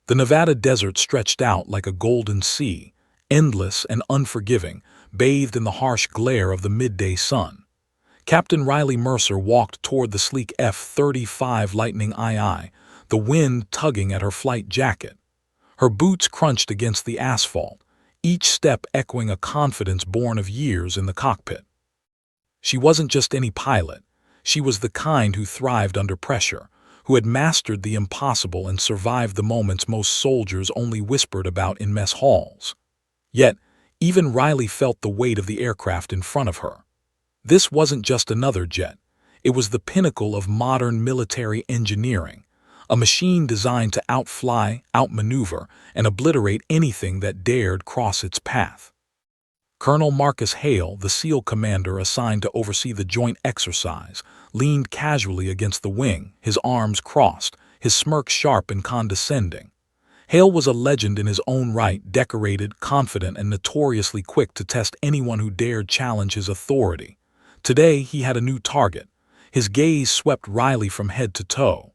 The Nevada desert stretched out like a golden sea, endless and unforgiving, bathed in the harsh glare of the midday sun. Captain Riley Mercer walked toward the sleek F-35 Lightning II, the wind tugging at her flight jacket. Her boots crunched against the asphalt, each step echoing a confidence born of years in the cockpit. She wasn't just any pilot. She was the kind who thrived under pressure, who had mastered the impossible and survived the moments most soldiers only whispered about in mess halls. Yet, even Riley felt the weight of the aircraft in front of her. This wasn't just another jet. It was the pinnacle of modern military engineering, a machine designed to outfly, outmaneuver, and obliterate anything that dared cross its path. Colonel Marcus Hale, the SEAL commander assigned to oversee the joint exercise, leaned casually against the wing, his arms crossed, his smirk sharp and condescending. Hale was a legend in his own right, decorated, confident, and notoriously quick to test anyone who dared challenge his authority. Today, he had a new target. His gaze swept Riley from head to toe.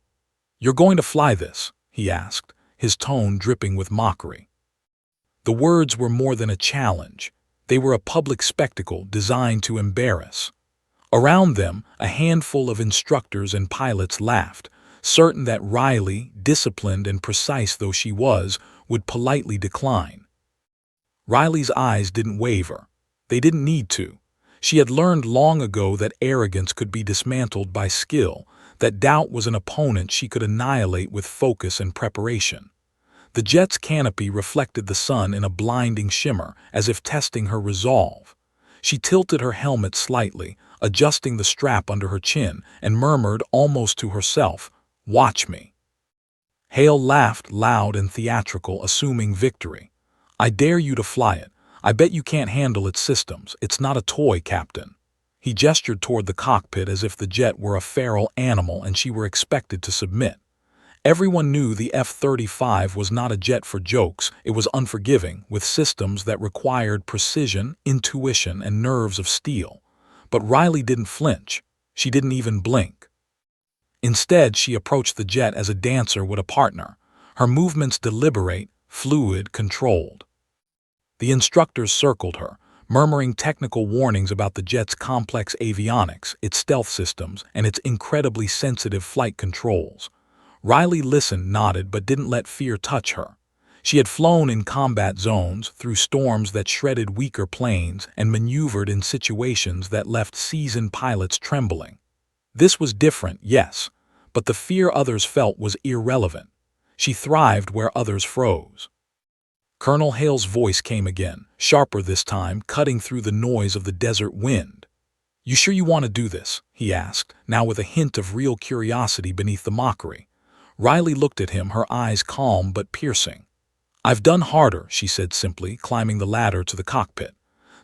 "You're going to fly this?" he asked, his tone dripping with mockery. The words were more than a challenge. They were a public spectacle designed to embarrass. Around them, a handful of instructors and pilots laughed, certain that Riley, disciplined and precise though she was, would politely decline. Riley's eyes didn't waver. They didn't need to. She had learned long ago that arrogance could be dismantled by skill, that doubt was an opponent she could annihilate with focus and preparation. The jet's canopy reflected the sun in a blinding shimmer, as if testing her resolve. She tilted her helmet slightly, adjusting the strap under her chin, and murmured almost to herself, "Watch me." Hale laughed loud and theatrical, assuming victory. "I dare you to fly it. I bet you can't handle its systems. It's not a toy, Captain." He gestured toward the cockpit as if the jet were a feral animal and she were expected to submit. Everyone knew the F-35 was not a jet for jokes. It was unforgiving, with systems that required precision, intuition, and nerves of steel. But Riley didn't flinch. She didn't even blink. Instead, she approached the jet as a dancer would a partner, her movements deliberate, fluid, controlled. The instructors circled her, murmuring technical warnings about the jet's complex avionics, its stealth systems, and its incredibly sensitive flight controls. Riley listened, nodded, but didn't let fear touch her. She had flown in combat zones, through storms that shredded weaker planes, and maneuvered in situations that left seasoned pilots trembling. This was different, yes, but the fear others felt was irrelevant. She thrived where others froze. Colonel Hale's voice came again, sharper this time, cutting through the noise of the desert wind. "You sure you want to do this?" he asked, now with a hint of real curiosity beneath the mockery. Riley looked at him, her eyes calm but piercing. "I've done harder," she said simply, climbing the ladder to the cockpit.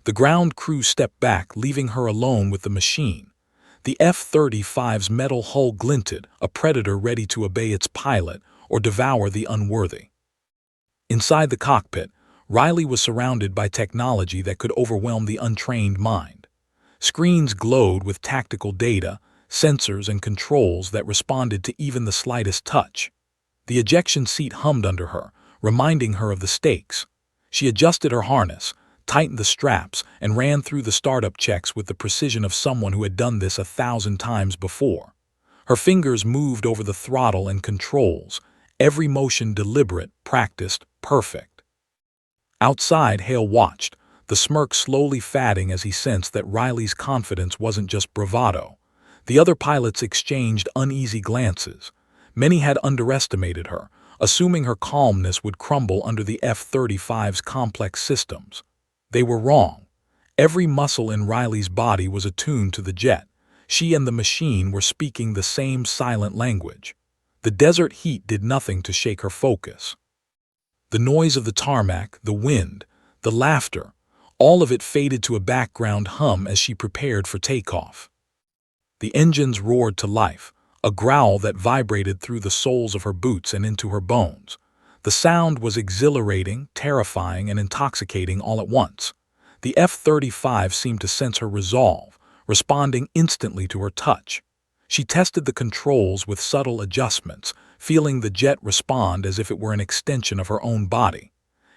The ground crew stepped back, leaving her alone with the machine. The F-35's metal hull glinted, a predator ready to obey its pilot or devour the unworthy. Inside the cockpit, Riley was surrounded by technology that could overwhelm the untrained mind. Screens glowed with tactical data, sensors and controls that responded to even the slightest touch. The ejection seat hummed under her, reminding her of the stakes. She adjusted her harness, tightened the straps, and ran through the startup checks with the precision of someone who had done this 1,000 times before. Her fingers moved over the throttle and controls, every motion deliberate, practiced, perfect. Outside, Hale watched, the smirk slowly fading as he sensed that Riley's confidence wasn't just bravado. The other pilots exchanged uneasy glances. Many had underestimated her, assuming her calmness would crumble under the F-35's complex systems. They were wrong. Every muscle in Riley's body was attuned to the jet. She and the machine were speaking the same silent language. The desert heat did nothing to shake her focus. The noise of the tarmac, the wind, the laughter, all of it faded to a background hum as she prepared for takeoff. The engines roared to life, a growl that vibrated through the soles of her boots and into her bones. The sound was exhilarating, terrifying, and intoxicating all at once. The F-35 seemed to sense her resolve, responding instantly to her touch. She tested the controls with subtle adjustments, feeling the jet respond as if it were an extension of her own body.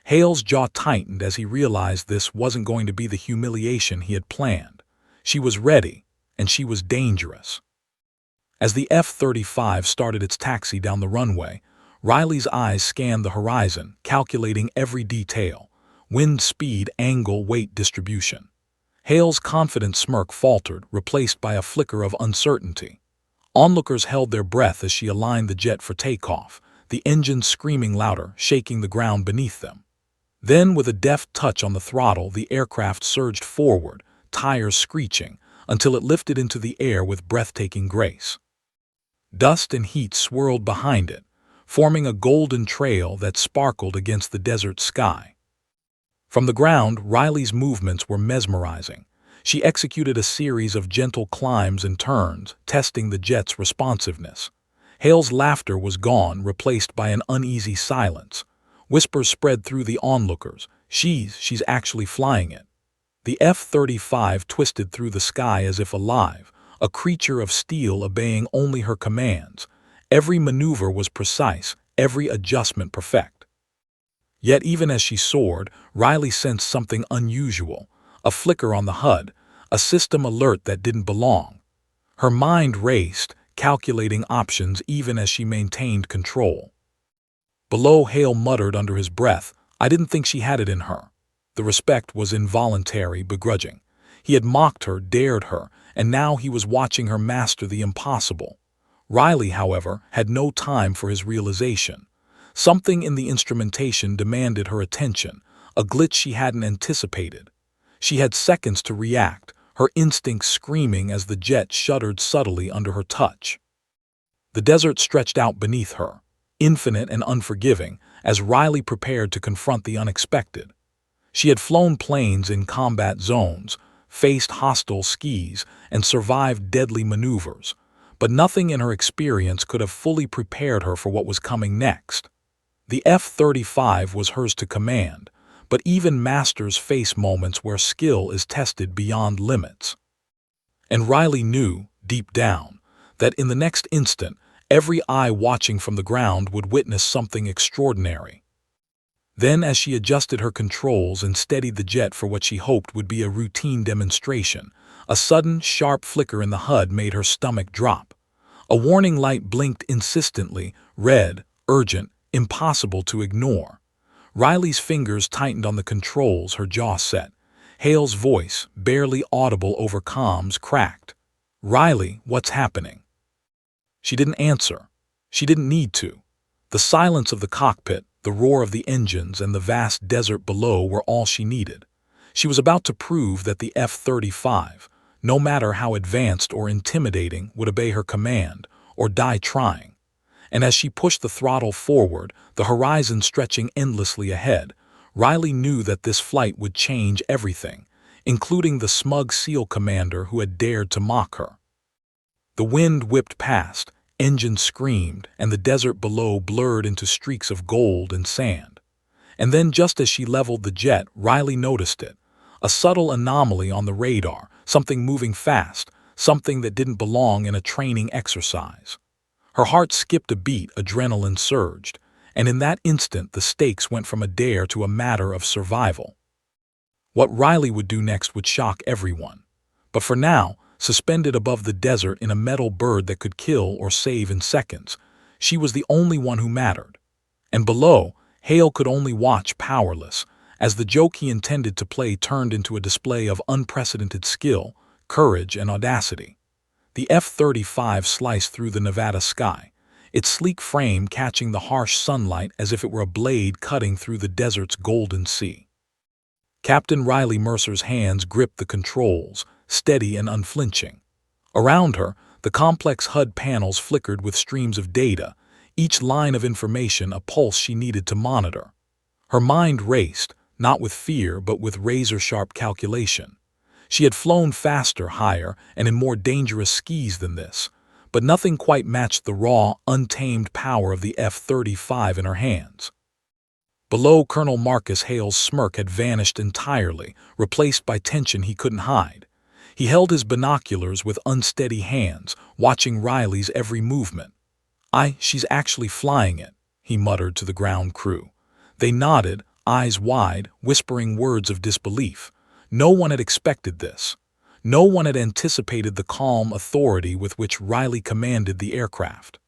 Hale's jaw tightened as he realized this wasn't going to be the humiliation he had planned. She was ready, and she was dangerous. As the F-35 started its taxi down the runway, Riley's eyes scanned the horizon, calculating every detail: wind speed, angle, weight distribution. Hale's confident smirk faltered, replaced by a flicker of uncertainty. Onlookers held their breath as she aligned the jet for takeoff, the engine screaming louder, shaking the ground beneath them. Then, with a deft touch on the throttle, the aircraft surged forward, tires screeching, until it lifted into the air with breathtaking grace. Dust and heat swirled behind it, forming a golden trail that sparkled against the desert sky. From the ground, Riley's movements were mesmerizing. She executed a series of gentle climbs and turns, testing the jet's responsiveness. Hale's laughter was gone, replaced by an uneasy silence. Whispers spread through the onlookers. She's actually flying it. The F-35 twisted through the sky as if alive, a creature of steel obeying only her commands. Every maneuver was precise, every adjustment perfect. Yet even as she soared, Riley sensed something unusual, a flicker on the HUD, a system alert that didn't belong. Her mind raced, calculating options even as she maintained control. Below, Hale muttered under his breath, "I didn't think she had it in her." The respect was involuntary, begrudging. He had mocked her, dared her, and now he was watching her master the impossible. Riley, however, had no time for his realization. Something in the instrumentation demanded her attention, a glitch she hadn't anticipated. She had seconds to react, her instincts screaming as the jet shuddered subtly under her touch. The desert stretched out beneath her, infinite and unforgiving, as Riley prepared to confront the unexpected. She had flown planes in combat zones, faced hostile skies, and survived deadly maneuvers, but nothing in her experience could have fully prepared her for what was coming next. The F-35 was hers to command, but even masters face moments where skill is tested beyond limits. And Riley knew, deep down, that in the next instant, every eye watching from the ground would witness something extraordinary. Then, as she adjusted her controls and steadied the jet for what she hoped would be a routine demonstration, a sudden, sharp flicker in the HUD made her stomach drop. A warning light blinked insistently, red, urgent, impossible to ignore. Riley's fingers tightened on the controls, her jaw set. Hale's voice, barely audible over comms, cracked. "Riley, what's happening?" She didn't answer. She didn't need to. The silence of the cockpit, the roar of the engines, and the vast desert below were all she needed. She was about to prove that the F-35, no matter how advanced or intimidating, would obey her command, or die trying. And as she pushed the throttle forward, the horizon stretching endlessly ahead, Riley knew that this flight would change everything, including the smug SEAL commander who had dared to mock her. The wind whipped past, engines screamed, and the desert below blurred into streaks of gold and sand. And then, just as she leveled the jet, Riley noticed it. A subtle anomaly on the radar, something moving fast, something that didn't belong in a training exercise. Her heart skipped a beat, adrenaline surged, and in that instant the stakes went from a dare to a matter of survival. What Riley would do next would shock everyone. But for now, suspended above the desert in a metal bird that could kill or save in seconds, she was the only one who mattered. And below, Hale could only watch, powerless, as the joke he intended to play turned into a display of unprecedented skill, courage, and audacity. The F-35 sliced through the Nevada sky, its sleek frame catching the harsh sunlight as if it were a blade cutting through the desert's golden sea. Captain Riley Mercer's hands gripped the controls, steady and unflinching. Around her, the complex HUD panels flickered with streams of data, each line of information a pulse she needed to monitor. Her mind raced, not with fear but with razor-sharp calculation. She had flown faster, higher, and in more dangerous skis than this, but nothing quite matched the raw, untamed power of the F-35 in her hands. Below, Colonel Marcus Hale's smirk had vanished entirely, replaced by tension he couldn't hide. He held his binoculars with unsteady hands, watching Riley's every movement. She's actually flying it," he muttered to the ground crew. They nodded, eyes wide, whispering words of disbelief. No one had expected this. No one had anticipated the calm authority with which Riley commanded the aircraft.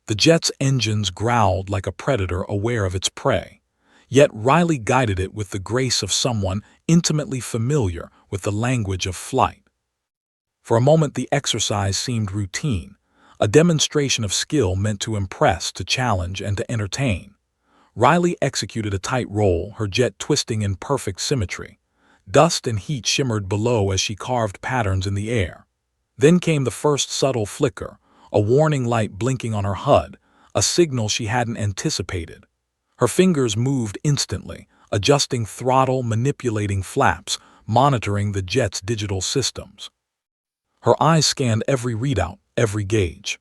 The jet's engines growled like a predator aware of its prey. Yet Riley guided it with the grace of someone intimately familiar with the language of flight. For a moment the exercise seemed routine, a demonstration of skill meant to impress, to challenge, and to entertain. Riley executed a tight roll, her jet twisting in perfect symmetry. Dust and heat shimmered below as she carved patterns in the air. Then came the first subtle flicker, a warning light blinking on her HUD, a signal she hadn't anticipated. Her fingers moved instantly, adjusting throttle, manipulating flaps, monitoring the jet's digital systems. Her eyes scanned every readout, every gauge.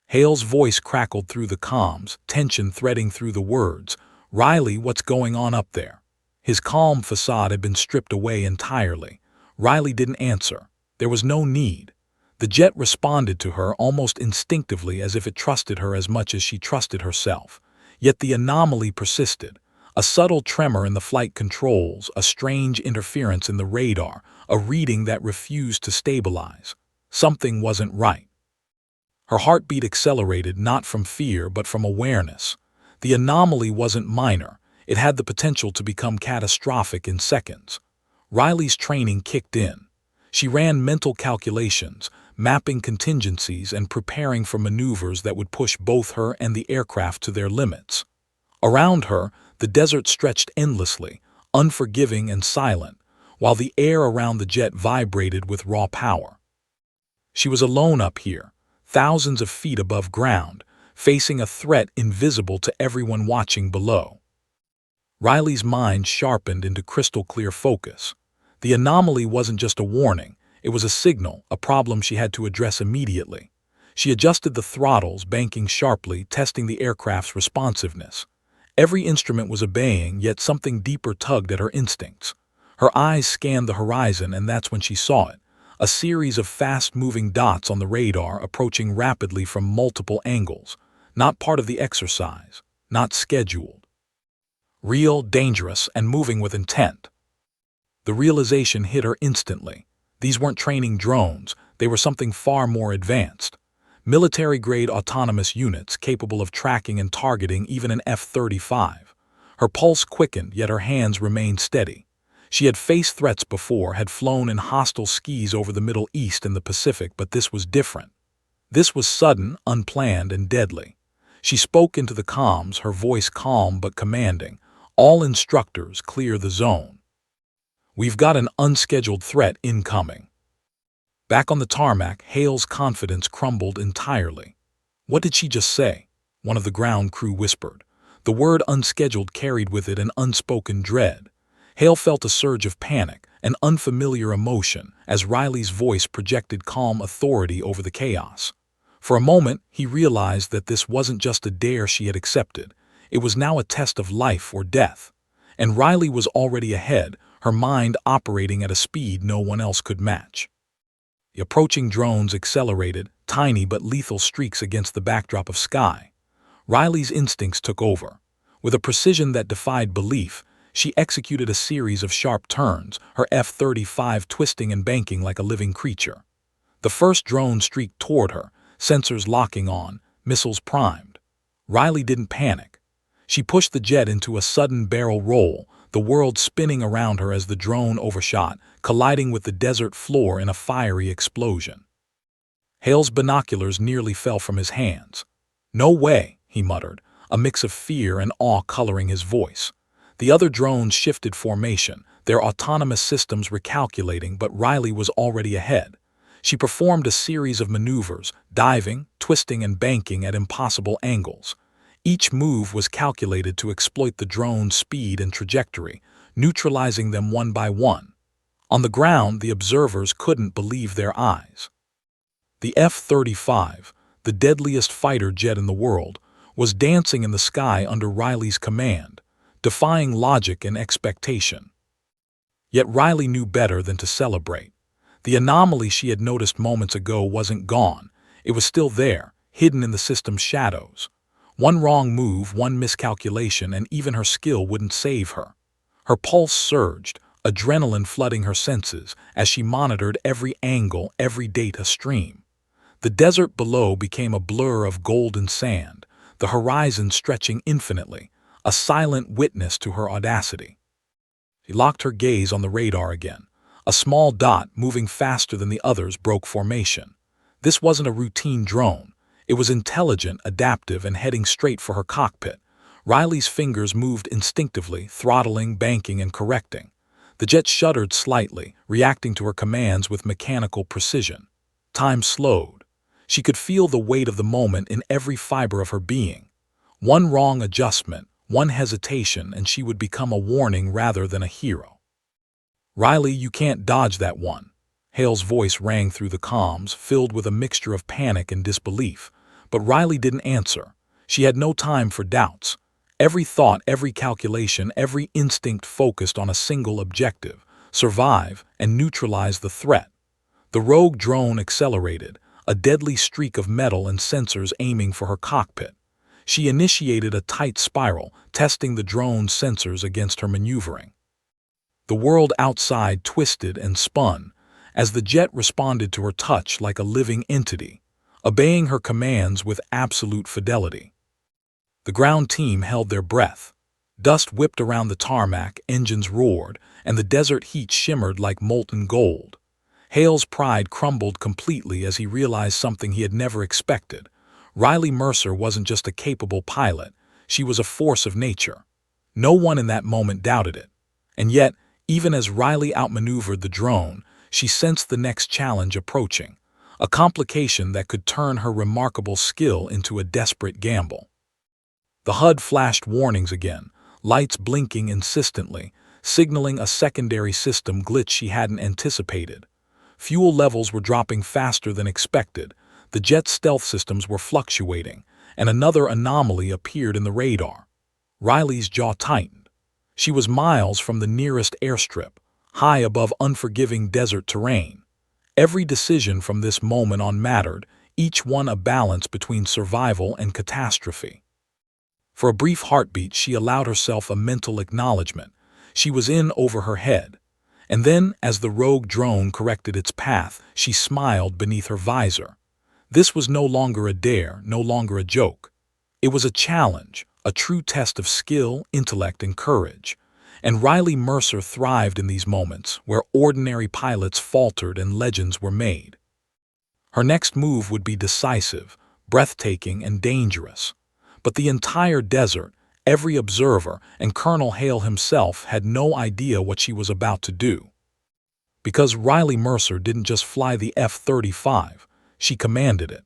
Hale's voice crackled through the comms, tension threading through the words. "Riley, what's going on up there?" His calm facade had been stripped away entirely. Riley didn't answer. There was no need. The jet responded to her almost instinctively, as if it trusted her as much as she trusted herself. Yet the anomaly persisted. A subtle tremor in the flight controls, a strange interference in the radar, a reading that refused to stabilize. Something wasn't right. Her heartbeat accelerated, not from fear but from awareness. The anomaly wasn't minor. It had the potential to become catastrophic in seconds. Riley's training kicked in. She ran mental calculations, mapping contingencies and preparing for maneuvers that would push both her and the aircraft to their limits. Around her, the desert stretched endlessly, unforgiving and silent, while the air around the jet vibrated with raw power. She was alone up here, thousands of feet above ground, facing a threat invisible to everyone watching below. Riley's mind sharpened into crystal-clear focus. The anomaly wasn't just a warning, it was a signal, a problem she had to address immediately. She adjusted the throttles, banking sharply, testing the aircraft's responsiveness. Every instrument was obeying, yet something deeper tugged at her instincts. Her eyes scanned the horizon, and that's when she saw it. A series of fast-moving dots on the radar approaching rapidly from multiple angles. Not part of the exercise, not scheduled. Real, dangerous, and moving with intent. The realization hit her instantly. These weren't training drones, they were something far more advanced. Military-grade autonomous units capable of tracking and targeting even an F-35. Her pulse quickened, yet her hands remained steady. She had faced threats before, had flown in hostile skis over the Middle East and the Pacific, but this was different. This was sudden, unplanned, and deadly. She spoke into the comms, her voice calm but commanding. "All instructors, clear the zone. We've got an unscheduled threat incoming." Back on the tarmac, Hale's confidence crumbled entirely. "What did she just say?" one of the ground crew whispered. The word unscheduled carried with it an unspoken dread. Hale felt a surge of panic, an unfamiliar emotion, as Riley's voice projected calm authority over the chaos. For a moment, he realized that this wasn't just a dare she had accepted. It was now a test of life or death. And Riley was already ahead, her mind operating at a speed no one else could match. The approaching drones accelerated, tiny but lethal streaks against the backdrop of sky. Riley's instincts took over. With a precision that defied belief, she executed a series of sharp turns, her F-35 twisting and banking like a living creature. The first drone streaked toward her, sensors locking on, missiles primed. Riley didn't panic. She pushed the jet into a sudden barrel roll, the world spinning around her as the drone overshot, colliding with the desert floor in a fiery explosion. Hale's binoculars nearly fell from his hands. "No way," he muttered, a mix of fear and awe coloring his voice. The other drones shifted formation, their autonomous systems recalculating, but Riley was already ahead. She performed a series of maneuvers, diving, twisting, and banking at impossible angles. Each move was calculated to exploit the drone's speed and trajectory, neutralizing them one by one. On the ground, the observers couldn't believe their eyes. The F-35, the deadliest fighter jet in the world, was dancing in the sky under Riley's command, defying logic and expectation. Yet Riley knew better than to celebrate. The anomaly she had noticed moments ago wasn't gone. It was still there, hidden in the system's shadows. One wrong move, one miscalculation, and even her skill wouldn't save her. Her pulse surged, adrenaline flooding her senses as she monitored every angle, every data stream. The desert below became a blur of golden sand, the horizon stretching infinitely, a silent witness to her audacity. She locked her gaze on the radar again. A small dot, moving faster than the others, broke formation. This wasn't a routine drone. It was intelligent, adaptive, and heading straight for her cockpit. Riley's fingers moved instinctively, throttling, banking, and correcting. The jet shuddered slightly, reacting to her commands with mechanical precision. Time slowed. She could feel the weight of the moment in every fiber of her being. One wrong adjustment, one hesitation, and she would become a warning rather than a hero. "Riley, you can't dodge that one." Hale's voice rang through the comms, filled with a mixture of panic and disbelief. But Riley didn't answer. She had no time for doubts. Every thought, every calculation, every instinct focused on a single objective: survive and neutralize the threat. The rogue drone accelerated, a deadly streak of metal and sensors aiming for her cockpit. She initiated a tight spiral, testing the drone's sensors against her maneuvering. The world outside twisted and spun as the jet responded to her touch like a living entity, obeying her commands with absolute fidelity. The ground team held their breath. Dust whipped around the tarmac, engines roared, and the desert heat shimmered like molten gold. Hale's pride crumbled completely as he realized something he had never expected. Riley Mercer wasn't just a capable pilot, she was a force of nature. No one in that moment doubted it. And yet, even as Riley outmaneuvered the drone, she sensed the next challenge approaching, a complication that could turn her remarkable skill into a desperate gamble. The HUD flashed warnings again, lights blinking insistently, signaling a secondary system glitch she hadn't anticipated. Fuel levels were dropping faster than expected, the jet's stealth systems were fluctuating, and another anomaly appeared in the radar. Riley's jaw tightened. She was miles from the nearest airstrip, high above unforgiving desert terrain. Every decision from this moment on mattered, each one a balance between survival and catastrophe. For a brief heartbeat, she allowed herself a mental acknowledgement. She was in over her head. And then, as the rogue drone corrected its path, she smiled beneath her visor. This was no longer a dare, no longer a joke. It was a challenge, a true test of skill, intellect, and courage. And Riley Mercer thrived in these moments, where ordinary pilots faltered and legends were made. Her next move would be decisive, breathtaking, and dangerous. But the entire desert, every observer, and Colonel Hale himself had no idea what she was about to do. Because Riley Mercer didn't just fly the F-35, she commanded it.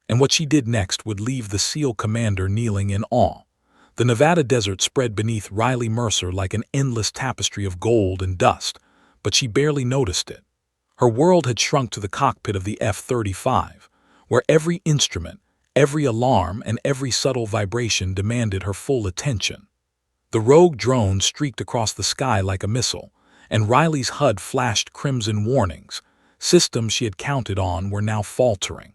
And what she did next would leave the SEAL commander kneeling in awe. The Nevada desert spread beneath Riley Mercer like an endless tapestry of gold and dust, but she barely noticed it. Her world had shrunk to the cockpit of the F-35, where every instrument, every alarm, and every subtle vibration demanded her full attention. The rogue drone streaked across the sky like a missile, and Riley's HUD flashed crimson warnings. Systems she had counted on were now faltering.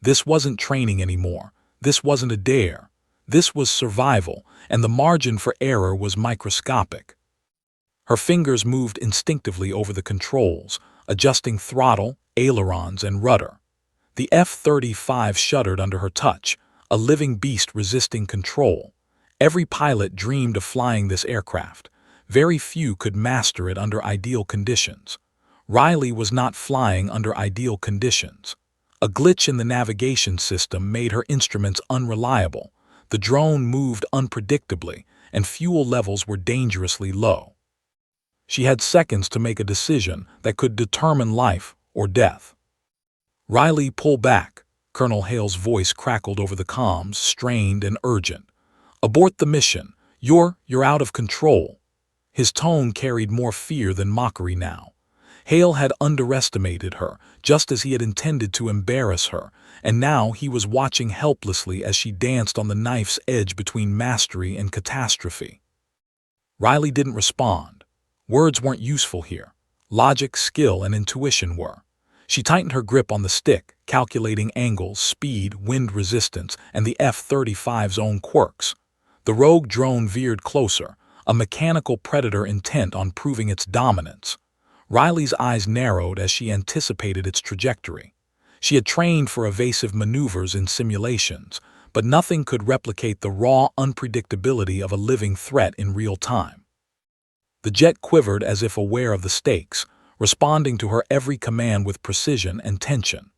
This wasn't training anymore. This wasn't a dare. This was survival, and the margin for error was microscopic. Her fingers moved instinctively over the controls, adjusting throttle, ailerons, and rudder. The F-35 shuddered under her touch, a living beast resisting control. Every pilot dreamed of flying this aircraft. Very few could master it under ideal conditions. Riley was not flying under ideal conditions. A glitch in the navigation system made her instruments unreliable. The drone moved unpredictably, and fuel levels were dangerously low. She had seconds to make a decision that could determine life or death. "Riley, pull back." Colonel Hale's voice crackled over the comms, strained and urgent. "Abort the mission. You're out of control." His tone carried more fear than mockery now. Hale had underestimated her, just as he had intended to embarrass her, and now he was watching helplessly as she danced on the knife's edge between mastery and catastrophe. Riley didn't respond. Words weren't useful here. Logic, skill, and intuition were. She tightened her grip on the stick, calculating angles, speed, wind resistance, and the F-35's own quirks. The rogue drone veered closer, a mechanical predator intent on proving its dominance. Riley's eyes narrowed as she anticipated its trajectory. She had trained for evasive maneuvers in simulations, but nothing could replicate the raw unpredictability of a living threat in real time. The jet quivered as if aware of the stakes, responding to her every command with precision and tension.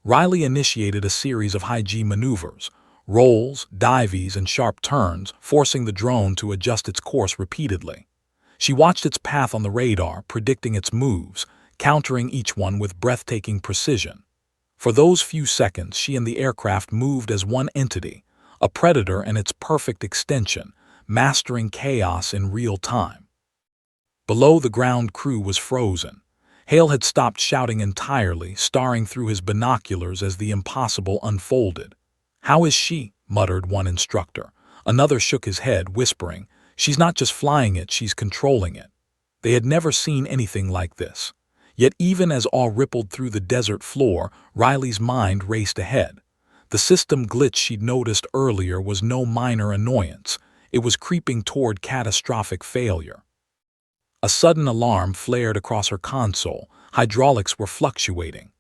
Riley initiated a series of high-G maneuvers, rolls, dives, and sharp turns, forcing the drone to adjust its course repeatedly. She watched its path on the radar, predicting its moves, countering each one with breathtaking precision. For those few seconds, she and the aircraft moved as one entity, a predator and its perfect extension, mastering chaos in real time. Below, the ground crew was frozen. Hale had stopped shouting entirely, staring through his binoculars as the impossible unfolded. "How is she?" muttered one instructor. Another shook his head, whispering, "She's not just flying it, she's controlling it." They had never seen anything like this. Yet even as awe rippled through the desert floor, Riley's mind raced ahead. The system glitch she'd noticed earlier was no minor annoyance. It was creeping toward catastrophic failure. A sudden alarm flared across her console. Hydraulics were fluctuating.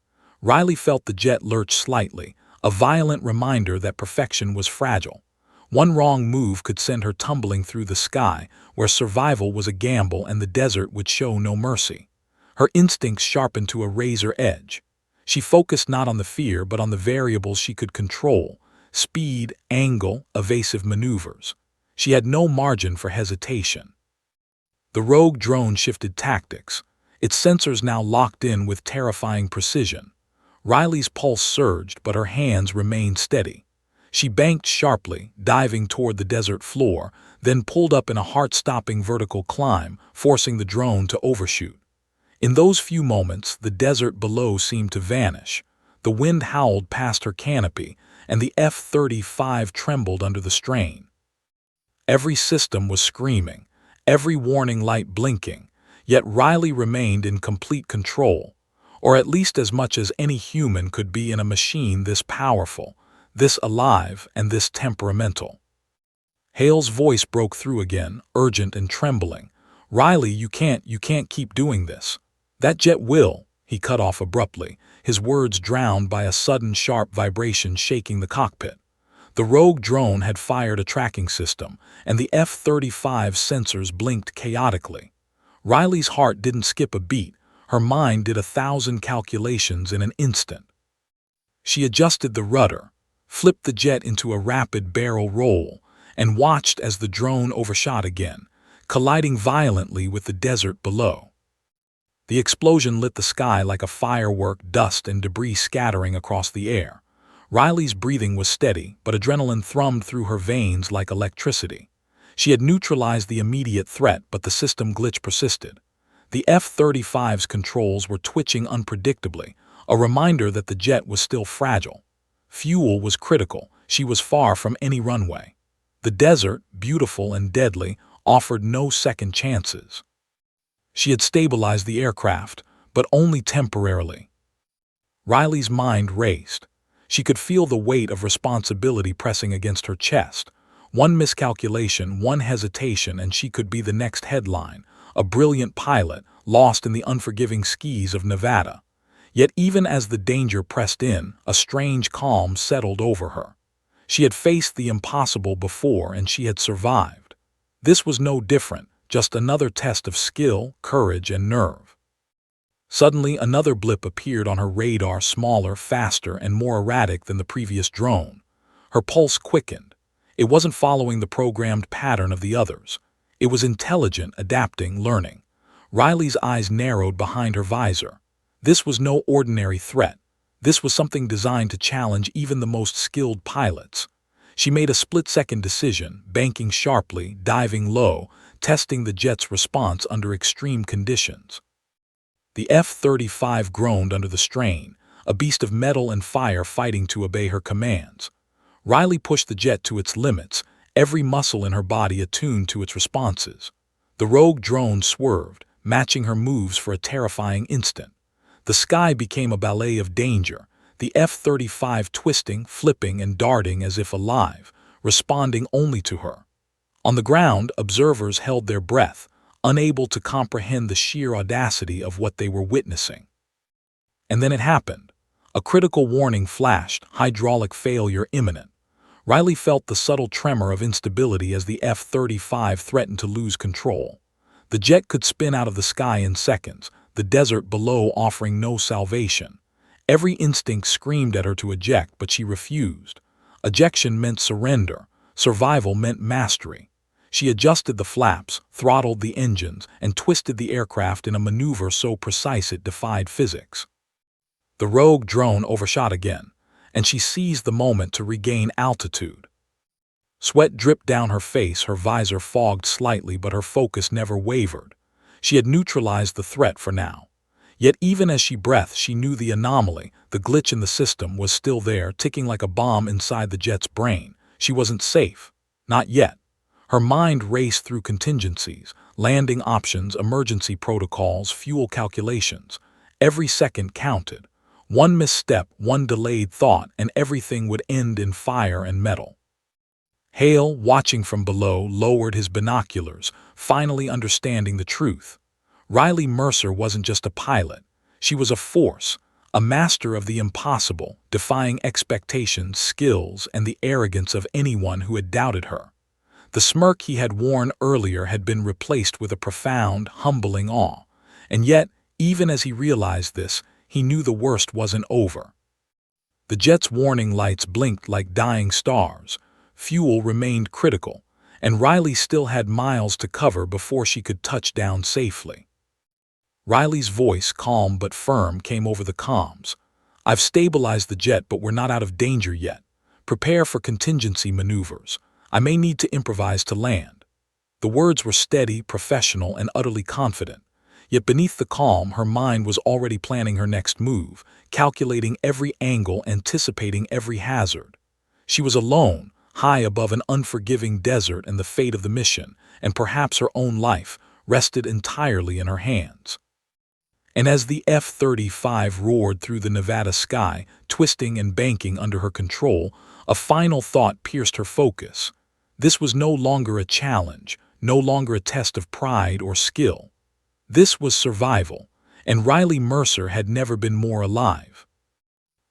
Riley felt the jet lurch slightly, a violent reminder that perfection was fragile. One wrong move could send her tumbling through the sky, where survival was a gamble and the desert would show no mercy. Her instincts sharpened to a razor edge. She focused not on the fear but on the variables she could control: speed, angle, evasive maneuvers. She had no margin for hesitation. The rogue drone shifted tactics, its sensors now locked in with terrifying precision. Riley's pulse surged, but her hands remained steady. She banked sharply, diving toward the desert floor, then pulled up in a heart-stopping vertical climb, forcing the drone to overshoot. In those few moments, the desert below seemed to vanish. The wind howled past her canopy, and the F-35 trembled under the strain. Every system was screaming, every warning light blinking, yet Riley remained in complete control, or at least as much as any human could be in a machine this powerful, this alive, and this temperamental. Hale's voice broke through again, urgent and trembling. "Riley, you can't keep doing this. That jet will," he cut off abruptly, his words drowned by a sudden sharp vibration shaking the cockpit. The rogue drone had fired a tracking system, and the F-35 sensors blinked chaotically. Riley's heart didn't skip a beat, her mind did 1,000 calculations in an instant. She adjusted the rudder, flipped the jet into a rapid barrel roll, and watched as the drone overshot again, colliding violently with the desert below. The explosion lit the sky like a firework, dust and debris scattering across the air. Riley's breathing was steady, but adrenaline thrummed through her veins like electricity. She had neutralized the immediate threat, but the system glitch persisted. The F-35's controls were twitching unpredictably, a reminder that the jet was still fragile. Fuel was critical. She was far from any runway. The desert, beautiful and deadly, offered no second chances. She had stabilized the aircraft, but only temporarily. Riley's mind raced. She could feel the weight of responsibility pressing against her chest. One miscalculation, one hesitation, and she could be the next headline, a brilliant pilot lost in the unforgiving skis of Nevada. Yet even as the danger pressed in, a strange calm settled over her. She had faced the impossible before, and she had survived. This was no different, just another test of skill, courage, and nerve. Suddenly, another blip appeared on her radar, smaller, faster, and more erratic than the previous drone. Her pulse quickened. It wasn't following the programmed pattern of the others. It was intelligent, adapting, learning. Riley's eyes narrowed behind her visor. This was no ordinary threat. This was something designed to challenge even the most skilled pilots. She made a split-second decision, banking sharply, diving low, testing the jet's response under extreme conditions. The F-35 groaned under the strain, a beast of metal and fire fighting to obey her commands. Riley pushed the jet to its limits, every muscle in her body attuned to its responses. The rogue drone swerved, matching her moves for a terrifying instant. The sky became a ballet of danger, the F-35 twisting, flipping, and darting as if alive, responding only to her. On the ground, observers held their breath, unable to comprehend the sheer audacity of what they were witnessing. And then it happened. A critical warning flashed, hydraulic failure imminent. Riley felt the subtle tremor of instability as the F-35 threatened to lose control. The jet could spin out of the sky in seconds, the desert below offering no salvation. Every instinct screamed at her to eject, but she refused. Ejection meant surrender. Survival meant mastery. She adjusted the flaps, throttled the engines, and twisted the aircraft in a maneuver so precise it defied physics. The rogue drone overshot again, and she seized the moment to regain altitude. Sweat dripped down her face, her visor fogged slightly, but her focus never wavered. She had neutralized the threat for now. Yet even as she breathed, she knew the anomaly, the glitch in the system, was still there, ticking like a bomb inside the jet's brain. She wasn't safe. Not yet. Her mind raced through contingencies, landing options, emergency protocols, fuel calculations. Every second counted. One misstep, one delayed thought, and everything would end in fire and metal. Hale, watching from below, lowered his binoculars, finally understanding the truth. Riley Mercer wasn't just a pilot. She was a force, a master of the impossible, defying expectations, skills, and the arrogance of anyone who had doubted her. The smirk he had worn earlier had been replaced with a profound, humbling awe. And yet, even as he realized this, he knew the worst wasn't over. The jet's warning lights blinked like dying stars. Fuel remained critical, and Riley still had miles to cover before she could touch down safely. Riley's voice, calm but firm, came over the comms. "I've stabilized the jet, but we're not out of danger yet. Prepare for contingency maneuvers. I may need to improvise to land." The words were steady, professional, and utterly confident. Yet beneath the calm, her mind was already planning her next move, calculating every angle, anticipating every hazard. She was alone, high above an unforgiving desert, and the fate of the mission, and perhaps her own life, rested entirely in her hands. And as the F-35 roared through the Nevada sky, twisting and banking under her control, a final thought pierced her focus. This was no longer a challenge, no longer a test of pride or skill. This was survival, and Riley Mercer had never been more alive.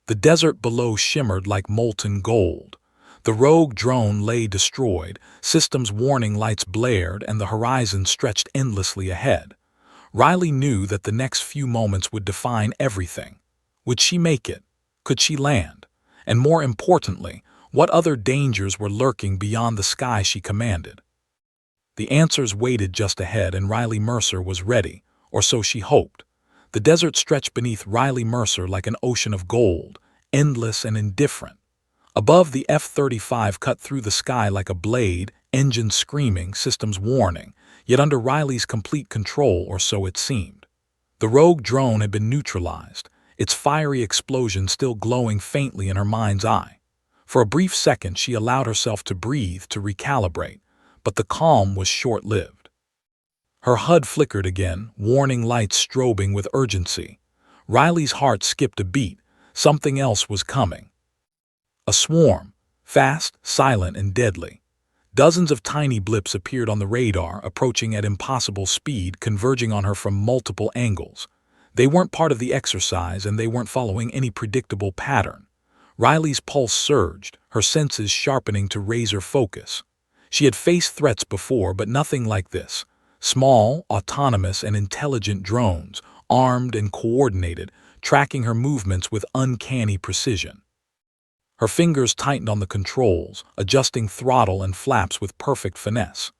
The desert below shimmered like molten gold. The rogue drone lay destroyed, systems warning lights blared, and the horizon stretched endlessly ahead. Riley knew that the next few moments would define everything. Would she make it? Could she land? And more importantly, what other dangers were lurking beyond the sky she commanded? The answers waited just ahead, and Riley Mercer was ready, or so she hoped. The desert stretched beneath Riley Mercer like an ocean of gold, endless and indifferent. Above, the F-35 cut through the sky like a blade, engines screaming, systems warning, yet under Riley's complete control, or so it seemed. The rogue drone had been neutralized, its fiery explosion still glowing faintly in her mind's eye. For a brief second, she allowed herself to breathe, to recalibrate, but the calm was short-lived. Her HUD flickered again, warning lights strobing with urgency. Riley's heart skipped a beat. Something else was coming. A swarm, fast, silent, and deadly. Dozens of tiny blips appeared on the radar, approaching at impossible speed, converging on her from multiple angles. They weren't part of the exercise, and they weren't following any predictable pattern. Riley's pulse surged, her senses sharpening to razor focus. She had faced threats before, but nothing like this. Small, autonomous, and intelligent drones, armed and coordinated, tracking her movements with uncanny precision. Her fingers tightened on the controls, adjusting throttle and flaps with perfect finesse.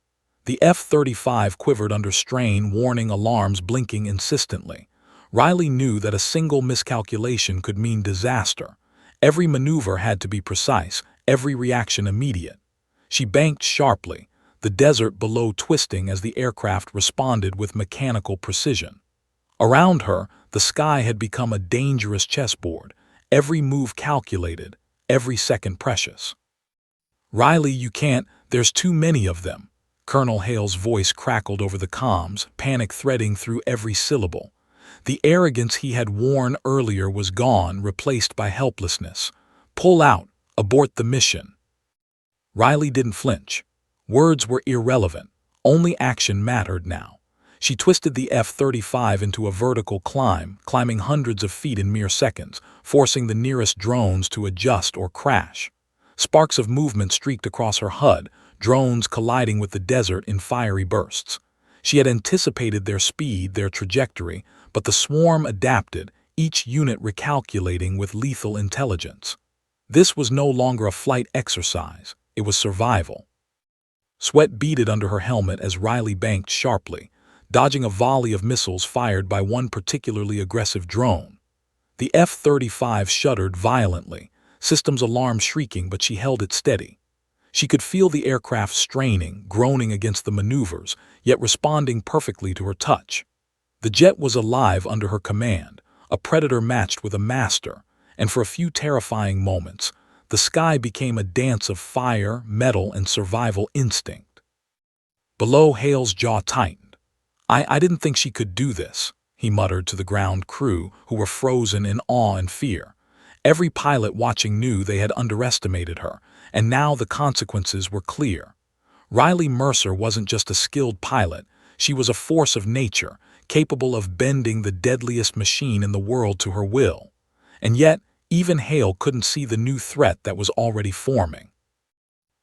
The F-35 quivered under strain, warning alarms blinking insistently. Riley knew that a single miscalculation could mean disaster. Every maneuver had to be precise, every reaction immediate. She banked sharply, the desert below twisting as the aircraft responded with mechanical precision. Around her, the sky had become a dangerous chessboard, every move calculated, every second precious. "Riley, you can't, there's too many of them." Colonel Hale's voice crackled over the comms, panic threading through every syllable. The arrogance he had worn earlier was gone, replaced by helplessness. "Pull out! Abort the mission!" Riley didn't flinch. Words were irrelevant. Only action mattered now. She twisted the F-35 into a vertical climb, climbing hundreds of feet in mere seconds, forcing the nearest drones to adjust or crash. Sparks of movement streaked across her HUD, drones colliding with the desert in fiery bursts. She had anticipated their speed, their trajectory, but the swarm adapted, each unit recalculating with lethal intelligence. This was no longer a flight exercise, it was survival. Sweat beaded under her helmet as Riley banked sharply, dodging a volley of missiles fired by one particularly aggressive drone. The F-35 shuddered violently, systems alarm shrieking, but she held it steady. She could feel the aircraft straining, groaning against the maneuvers, yet responding perfectly to her touch. The jet was alive under her command, a predator matched with a master, and for a few terrifying moments, the sky became a dance of fire, metal, and survival instinct. Below, Hale's jaw tightened. I didn't think she could do this," he muttered to the ground crew, who were frozen in awe and fear. Every pilot watching knew they had underestimated her, and now the consequences were clear. Riley Mercer wasn't just a skilled pilot, she was a force of nature, capable of bending the deadliest machine in the world to her will. And yet, even Hale couldn't see the new threat that was already forming.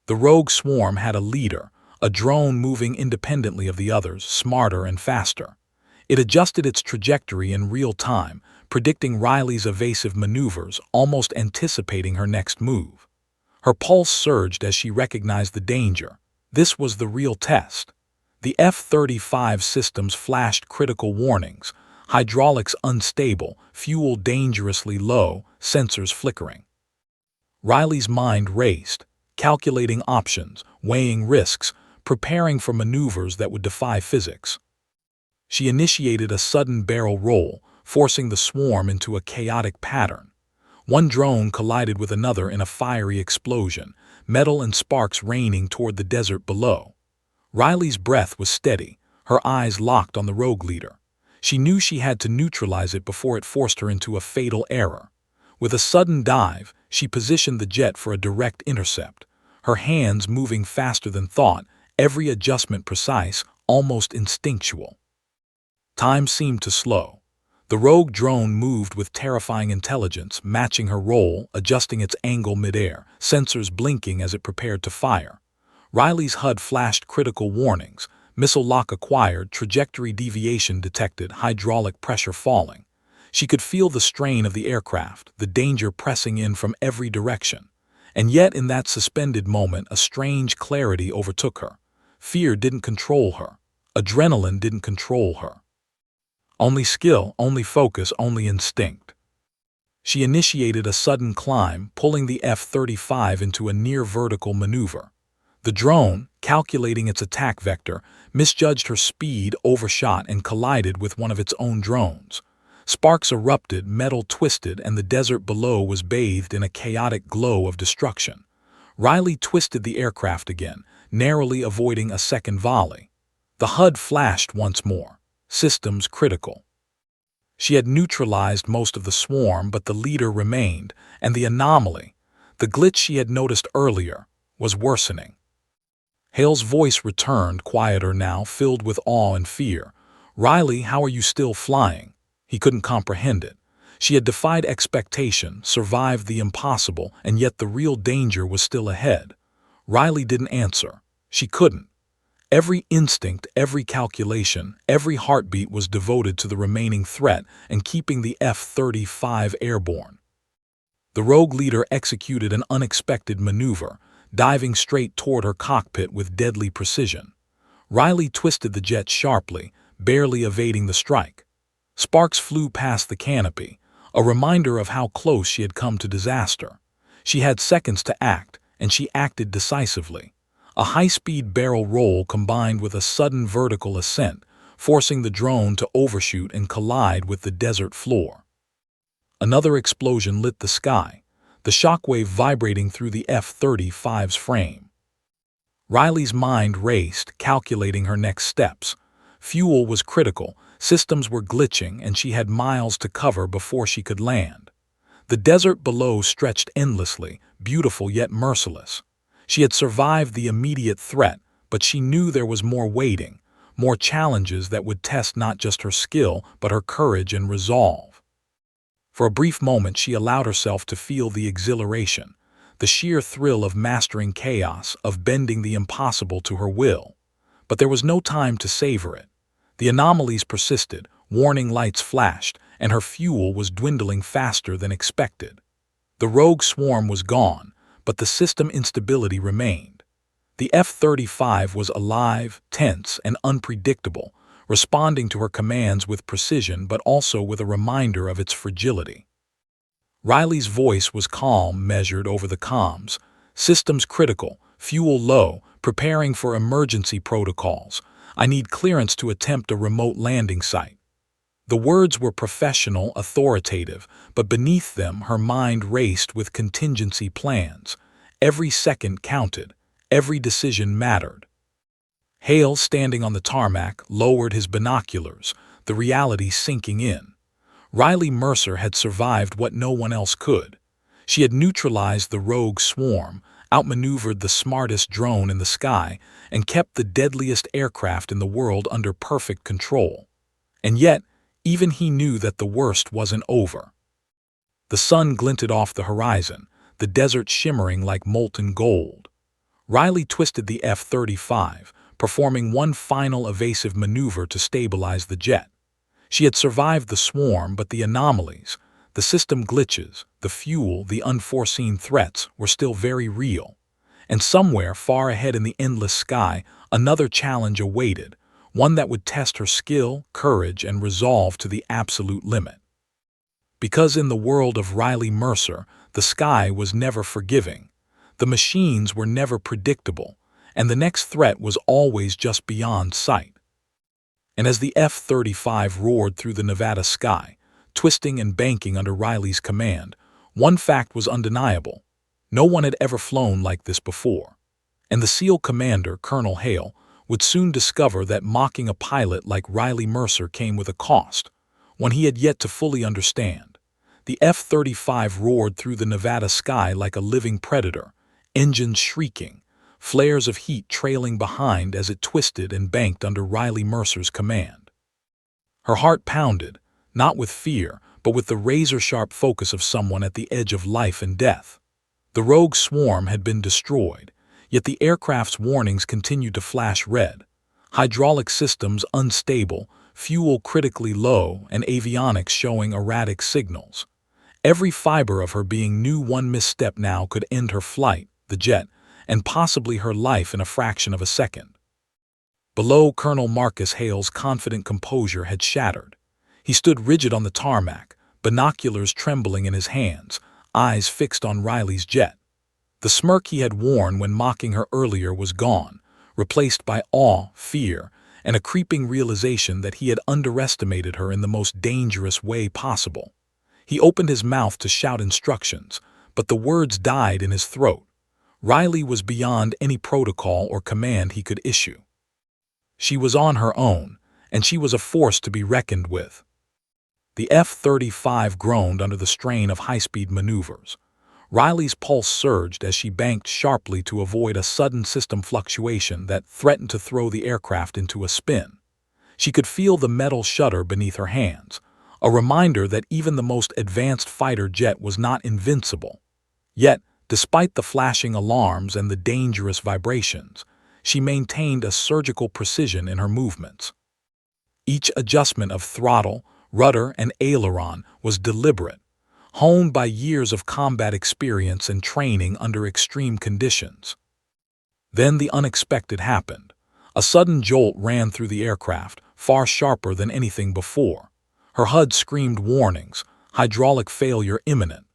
The rogue swarm had a leader, a drone moving independently of the others, smarter and faster. It adjusted its trajectory in real time, predicting Riley's evasive maneuvers, almost anticipating her next move. Her pulse surged as she recognized the danger. This was the real test. The F-35 systems flashed critical warnings: hydraulics unstable, fuel dangerously low, sensors flickering. Riley's mind raced, calculating options, weighing risks, preparing for maneuvers that would defy physics. She initiated a sudden barrel roll, forcing the swarm into a chaotic pattern. One drone collided with another in a fiery explosion, metal and sparks raining toward the desert below. Riley's breath was steady, her eyes locked on the rogue leader. She knew she had to neutralize it before it forced her into a fatal error. With a sudden dive, she positioned the jet for a direct intercept, her hands moving faster than thought, every adjustment precise, almost instinctual. Time seemed to slow. The rogue drone moved with terrifying intelligence, matching her roll, adjusting its angle midair, sensors blinking as it prepared to fire. Riley's HUD flashed critical warnings: missile lock acquired, trajectory deviation detected, hydraulic pressure falling. She could feel the strain of the aircraft, the danger pressing in from every direction. And yet in that suspended moment, a strange clarity overtook her. Fear didn't control her. Adrenaline didn't control her. Only skill, only focus, only instinct. She initiated a sudden climb, pulling the F-35 into a near-vertical maneuver. The drone, calculating its attack vector, misjudged her speed, overshot, and collided with one of its own drones. Sparks erupted, metal twisted, and the desert below was bathed in a chaotic glow of destruction. Riley twisted the aircraft again, narrowly avoiding a second volley. The HUD flashed once more. Systems critical. She had neutralized most of the swarm, but the leader remained, and the anomaly, the glitch she had noticed earlier, was worsening. Hale's voice returned, quieter now, filled with awe and fear. "Riley, how are you still flying?" He couldn't comprehend it. She had defied expectation, survived the impossible, and yet the real danger was still ahead. Riley didn't answer. She couldn't. Every instinct, every calculation, every heartbeat was devoted to the remaining threat and keeping the F-35 airborne. The rogue leader executed an unexpected maneuver, diving straight toward her cockpit with deadly precision. Riley twisted the jet sharply, barely evading the strike. Sparks flew past the canopy, a reminder of how close she had come to disaster. She had seconds to act, and she acted decisively. A high-speed barrel roll combined with a sudden vertical ascent, forcing the drone to overshoot and collide with the desert floor. Another explosion lit the sky, the shockwave vibrating through the F-35's frame. Riley's mind raced, calculating her next steps. Fuel was critical, systems were glitching, and she had miles to cover before she could land. The desert below stretched endlessly, beautiful yet merciless. She had survived the immediate threat, but she knew there was more waiting, more challenges that would test not just her skill, but her courage and resolve. For a brief moment she allowed herself to feel the exhilaration, the sheer thrill of mastering chaos, of bending the impossible to her will. But there was no time to savor it. The anomalies persisted, warning lights flashed, and her fuel was dwindling faster than expected. The rogue swarm was gone, but the system instability remained. The F-35 was alive, tense, and unpredictable, responding to her commands with precision but also with a reminder of its fragility. Riley's voice was calm, measured over the comms. Systems critical, fuel low, preparing for emergency protocols. I need clearance to attempt a remote landing site. The words were professional, authoritative, but beneath them her mind raced with contingency plans. Every second counted. Every decision mattered. Hale, standing on the tarmac, lowered his binoculars, the reality sinking in. Riley Mercer had survived what no one else could. She had neutralized the rogue swarm, outmaneuvered the smartest drone in the sky, and kept the deadliest aircraft in the world under perfect control. And yet, even he knew that the worst wasn't over. The sun glinted off the horizon, the desert shimmering like molten gold. Riley twisted the F-35, performing one final evasive maneuver to stabilize the jet. She had survived the swarm, but the anomalies, the system glitches, the fuel, the unforeseen threats were still very real. And somewhere far ahead in the endless sky, another challenge awaited, one that would test her skill, courage, and resolve to the absolute limit. Because in the world of Riley Mercer, the sky was never forgiving. The machines were never predictable, and the next threat was always just beyond sight. And as the F-35 roared through the Nevada sky, twisting and banking under Riley's command, one fact was undeniable. No one had ever flown like this before. And the SEAL commander, Colonel Hale, would soon discover that mocking a pilot like Riley Mercer came with a cost, one he had yet to fully understand. The F-35 roared through the Nevada sky like a living predator, engines shrieking, flares of heat trailing behind as it twisted and banked under Riley Mercer's command. Her heart pounded, not with fear, but with the razor-sharp focus of someone at the edge of life and death. The rogue swarm had been destroyed, yet the aircraft's warnings continued to flash red. Hydraulic systems unstable, fuel critically low, and avionics showing erratic signals. Every fiber of her being knew one misstep now could end her flight, the jet, and possibly her life in a fraction of a second. Below, Colonel Marcus Hale's confident composure had shattered. He stood rigid on the tarmac, binoculars trembling in his hands, eyes fixed on Riley's jet. The smirk he had worn when mocking her earlier was gone, replaced by awe, fear, and a creeping realization that he had underestimated her in the most dangerous way possible. He opened his mouth to shout instructions, but the words died in his throat. Riley was beyond any protocol or command he could issue. She was on her own, and she was a force to be reckoned with. The F-35 groaned under the strain of high-speed maneuvers. Riley's pulse surged as she banked sharply to avoid a sudden system fluctuation that threatened to throw the aircraft into a spin. She could feel the metal shudder beneath her hands, a reminder that even the most advanced fighter jet was not invincible. Yet, despite the flashing alarms and the dangerous vibrations, she maintained a surgical precision in her movements. Each adjustment of throttle, rudder, and aileron was deliberate, honed by years of combat experience and training under extreme conditions. Then the unexpected happened. A sudden jolt ran through the aircraft, far sharper than anything before. Her HUD screamed warnings, hydraulic failure imminent.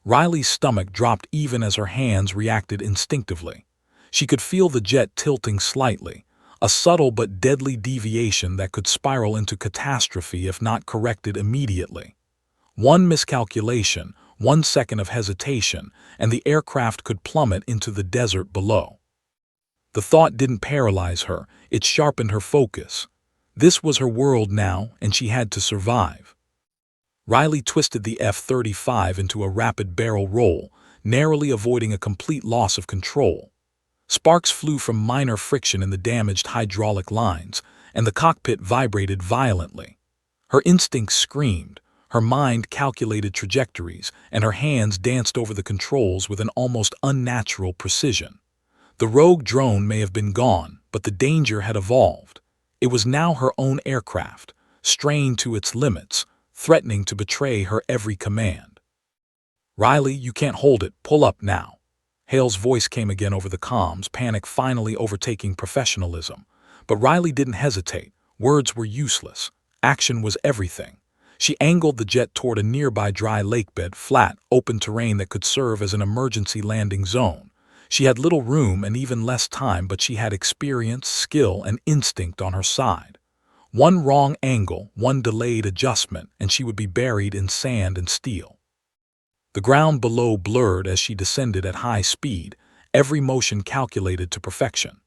Riley's stomach dropped even as her hands reacted instinctively. She could feel the jet tilting slightly, a subtle but deadly deviation that could spiral into catastrophe if not corrected immediately. One miscalculation, 1 second of hesitation, and the aircraft could plummet into the desert below. The thought didn't paralyze her, it sharpened her focus. This was her world now, and she had to survive. Riley twisted the F-35 into a rapid barrel roll, narrowly avoiding a complete loss of control. Sparks flew from minor friction in the damaged hydraulic lines, and the cockpit vibrated violently. Her instincts screamed, her mind calculated trajectories, and her hands danced over the controls with an almost unnatural precision. The rogue drone may have been gone, but the danger had evolved. It was now her own aircraft, strained to its limits, threatening to betray her every command. "Riley, you can't hold it. Pull up now." Hale's voice came again over the comms, panic finally overtaking professionalism. But Riley didn't hesitate. Words were useless. Action was everything. She angled the jet toward a nearby dry lakebed, flat, open terrain that could serve as an emergency landing zone. She had little room and even less time, but she had experience, skill, and instinct on her side. One wrong angle, one delayed adjustment, and she would be buried in sand and steel. The ground below blurred as she descended at high speed, every motion calculated to perfection.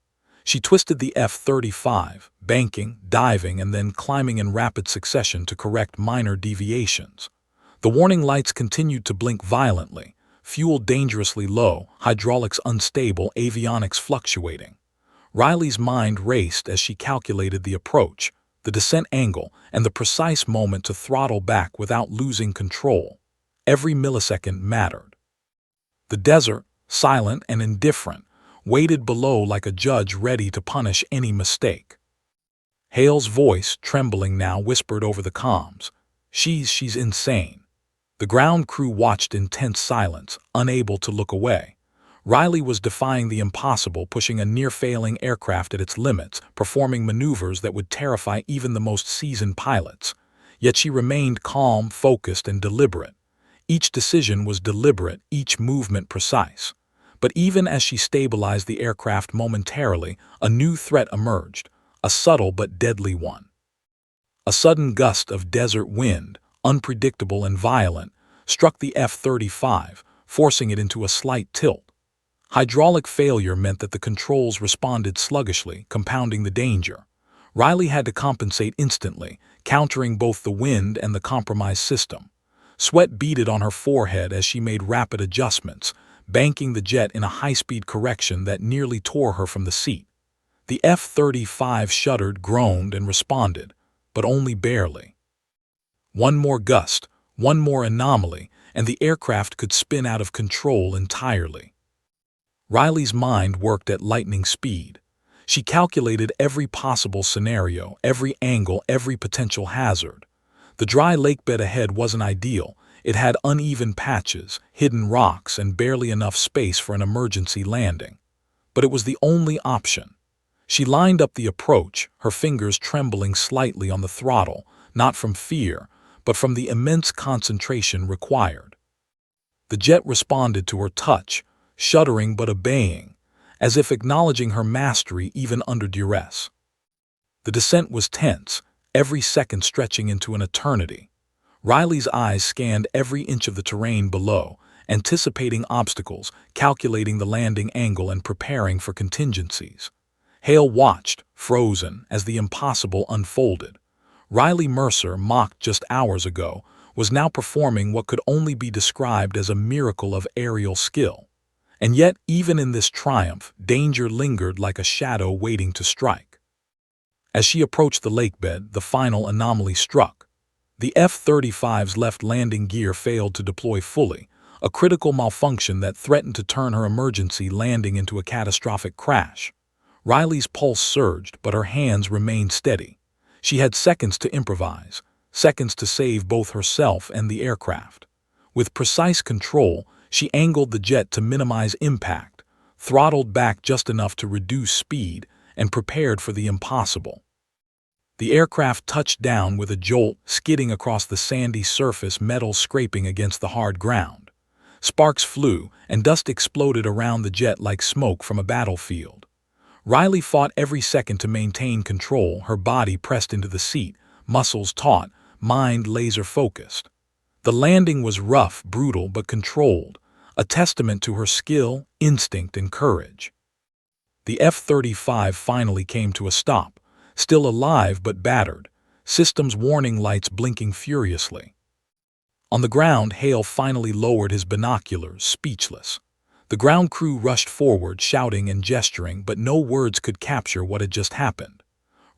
She twisted the F-35, banking, diving, and then climbing in rapid succession to correct minor deviations. The warning lights continued to blink violently, fuel dangerously low, hydraulics unstable, avionics fluctuating. Riley's mind raced as she calculated the approach, the descent angle, and the precise moment to throttle back without losing control. Every millisecond mattered. The desert, silent and indifferent, waited below like a judge ready to punish any mistake. Hale's voice, trembling now, whispered over the comms, She's insane." The ground crew watched in tense silence, unable to look away. Riley was defying the impossible, pushing a near-failing aircraft at its limits, performing maneuvers that would terrify even the most seasoned pilots. Yet she remained calm, focused, and deliberate. Each decision was deliberate, each movement precise. But even as she stabilized the aircraft momentarily, a new threat emerged, a subtle but deadly one. A sudden gust of desert wind, unpredictable and violent, struck the F-35, forcing it into a slight tilt. Hydraulic failure meant that the controls responded sluggishly, compounding the danger. Riley had to compensate instantly, countering both the wind and the compromised system. Sweat beaded on her forehead as she made rapid adjustments, banking the jet in a high-speed correction that nearly tore her from the seat. The F-35 shuddered, groaned, and responded, but only barely. One more gust, one more anomaly, and the aircraft could spin out of control entirely. Riley's mind worked at lightning speed. She calculated every possible scenario, every angle, every potential hazard. The dry lakebed ahead wasn't ideal. It had uneven patches, hidden rocks, and barely enough space for an emergency landing. But it was the only option. She lined up the approach, her fingers trembling slightly on the throttle, not from fear, but from the immense concentration required. The jet responded to her touch, shuddering but obeying, as if acknowledging her mastery even under duress. The descent was tense, every second stretching into an eternity. Riley's eyes scanned every inch of the terrain below, anticipating obstacles, calculating the landing angle, and preparing for contingencies. Hale watched, frozen, as the impossible unfolded. Riley Mercer, mocked just hours ago, was now performing what could only be described as a miracle of aerial skill. And yet, even in this triumph, danger lingered like a shadow waiting to strike. As she approached the lakebed, the final anomaly struck. The F-35's left landing gear failed to deploy fully, a critical malfunction that threatened to turn her emergency landing into a catastrophic crash. Riley's pulse surged, but her hands remained steady. She had seconds to improvise, seconds to save both herself and the aircraft. With precise control, she angled the jet to minimize impact, throttled back just enough to reduce speed, and prepared for the impossible. The aircraft touched down with a jolt, skidding across the sandy surface, metal scraping against the hard ground. Sparks flew, and dust exploded around the jet like smoke from a battlefield. Riley fought every second to maintain control, her body pressed into the seat, muscles taut, mind laser-focused. The landing was rough, brutal, but controlled, a testament to her skill, instinct, and courage. The F-35 finally came to a stop, still alive but battered, systems warning lights blinking furiously. On the ground, Hale finally lowered his binoculars, speechless. The ground crew rushed forward, shouting and gesturing, but no words could capture what had just happened.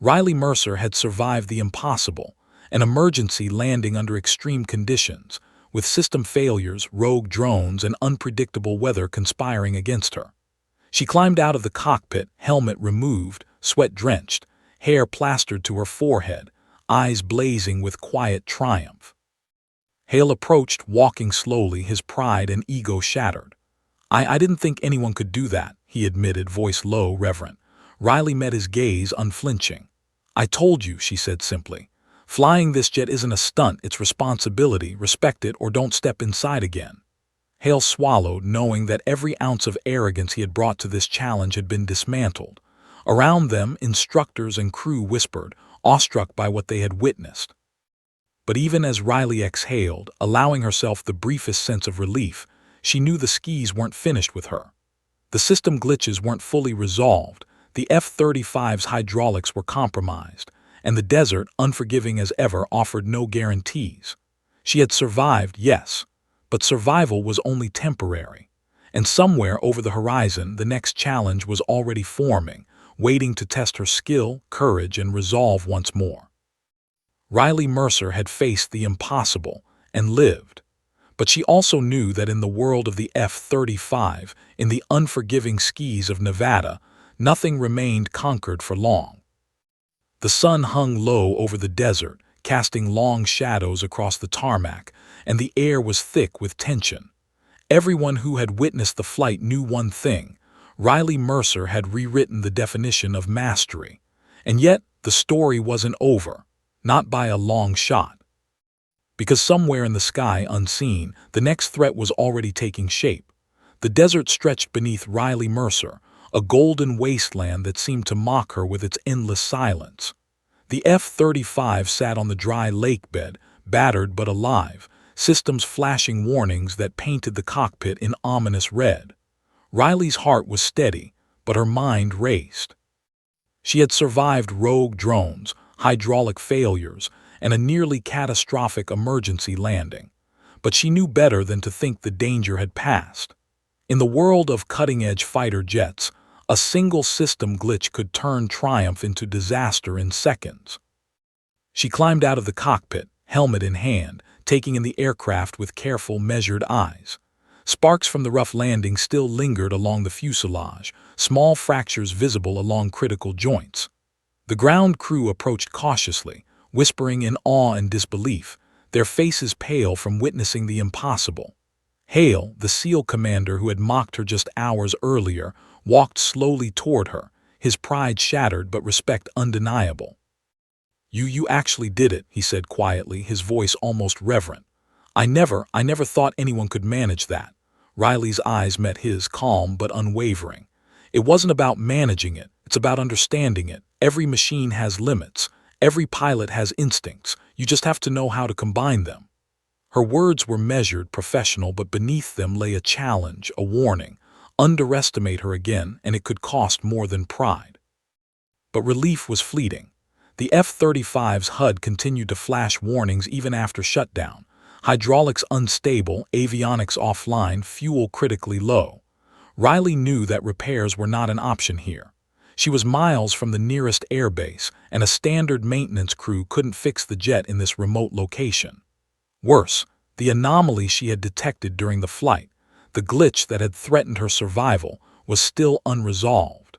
Riley Mercer had survived the impossible, an emergency landing under extreme conditions, with system failures, rogue drones, and unpredictable weather conspiring against her. She climbed out of the cockpit, helmet removed, sweat drenched, hair plastered to her forehead, eyes blazing with quiet triumph. Hale approached, walking slowly, his pride and ego shattered. I didn't think anyone could do that," he admitted, voice low, reverent. Riley met his gaze, unflinching. "I told you," she said simply. "Flying this jet isn't a stunt, it's responsibility. Respect it or don't step inside again." Hale swallowed, knowing that every ounce of arrogance he had brought to this challenge had been dismantled. Around them, instructors and crew whispered, awestruck by what they had witnessed. But even as Riley exhaled, allowing herself the briefest sense of relief, she knew the skis weren't finished with her. The system glitches weren't fully resolved, the F-35's hydraulics were compromised, and the desert, unforgiving as ever, offered no guarantees. She had survived, yes, but survival was only temporary. And somewhere over the horizon, the next challenge was already forming, waiting to test her skill, courage, and resolve once more. Riley Mercer had faced the impossible and lived. But she also knew that in the world of the F-35, in the unforgiving skis of Nevada, nothing remained conquered for long. The sun hung low over the desert, casting long shadows across the tarmac, and the air was thick with tension. Everyone who had witnessed the flight knew one thing: Riley Mercer had rewritten the definition of mastery. And yet, the story wasn't over, not by a long shot. Because somewhere in the sky, unseen, the next threat was already taking shape. The desert stretched beneath Riley Mercer, a golden wasteland that seemed to mock her with its endless silence. The F-35 sat on the dry lake bed, battered but alive, systems flashing warnings that painted the cockpit in ominous red. Riley's heart was steady, but her mind raced. She had survived rogue drones, hydraulic failures, and a nearly catastrophic emergency landing. But she knew better than to think the danger had passed. In the world of cutting-edge fighter jets, a single system glitch could turn triumph into disaster in seconds. She climbed out of the cockpit, helmet in hand, taking in the aircraft with careful, measured eyes. Sparks from the rough landing still lingered along the fuselage, small fractures visible along critical joints. The ground crew approached cautiously, whispering in awe and disbelief, their faces pale from witnessing the impossible. Hale, the SEAL commander who had mocked her just hours earlier, walked slowly toward her, his pride shattered but respect undeniable. You actually did it," he said quietly, his voice almost reverent. I never thought anyone could manage that." Riley's eyes met his, calm but unwavering. "It wasn't about managing it, it's about understanding it. Every machine has limits. Every pilot has instincts. You just have to know how to combine them." Her words were measured, professional, but beneath them lay a challenge, a warning. Underestimate her again, and it could cost more than pride. But relief was fleeting. The F-35's HUD continued to flash warnings even after shutdown. Hydraulics unstable, avionics offline, fuel critically low. Riley knew that repairs were not an option here. She was miles from the nearest airbase, and a standard maintenance crew couldn't fix the jet in this remote location. Worse, the anomaly she had detected during the flight, the glitch that had threatened her survival, was still unresolved.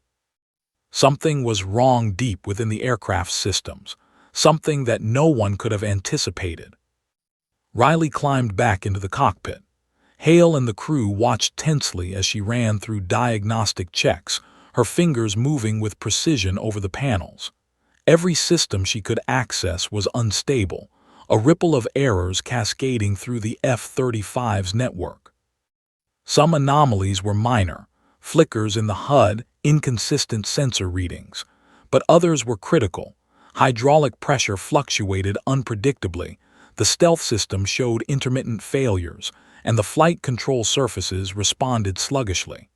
Something was wrong deep within the aircraft's systems, something that no one could have anticipated. Riley climbed back into the cockpit. Hale and the crew watched tensely as she ran through diagnostic checks, her fingers moving with precision over the panels. Every system she could access was unstable, a ripple of errors cascading through the F-35's network. Some anomalies were minor, flickers in the HUD, inconsistent sensor readings, but others were critical. Hydraulic pressure fluctuated unpredictably, the stealth system showed intermittent failures, and the flight control surfaces responded sluggishly.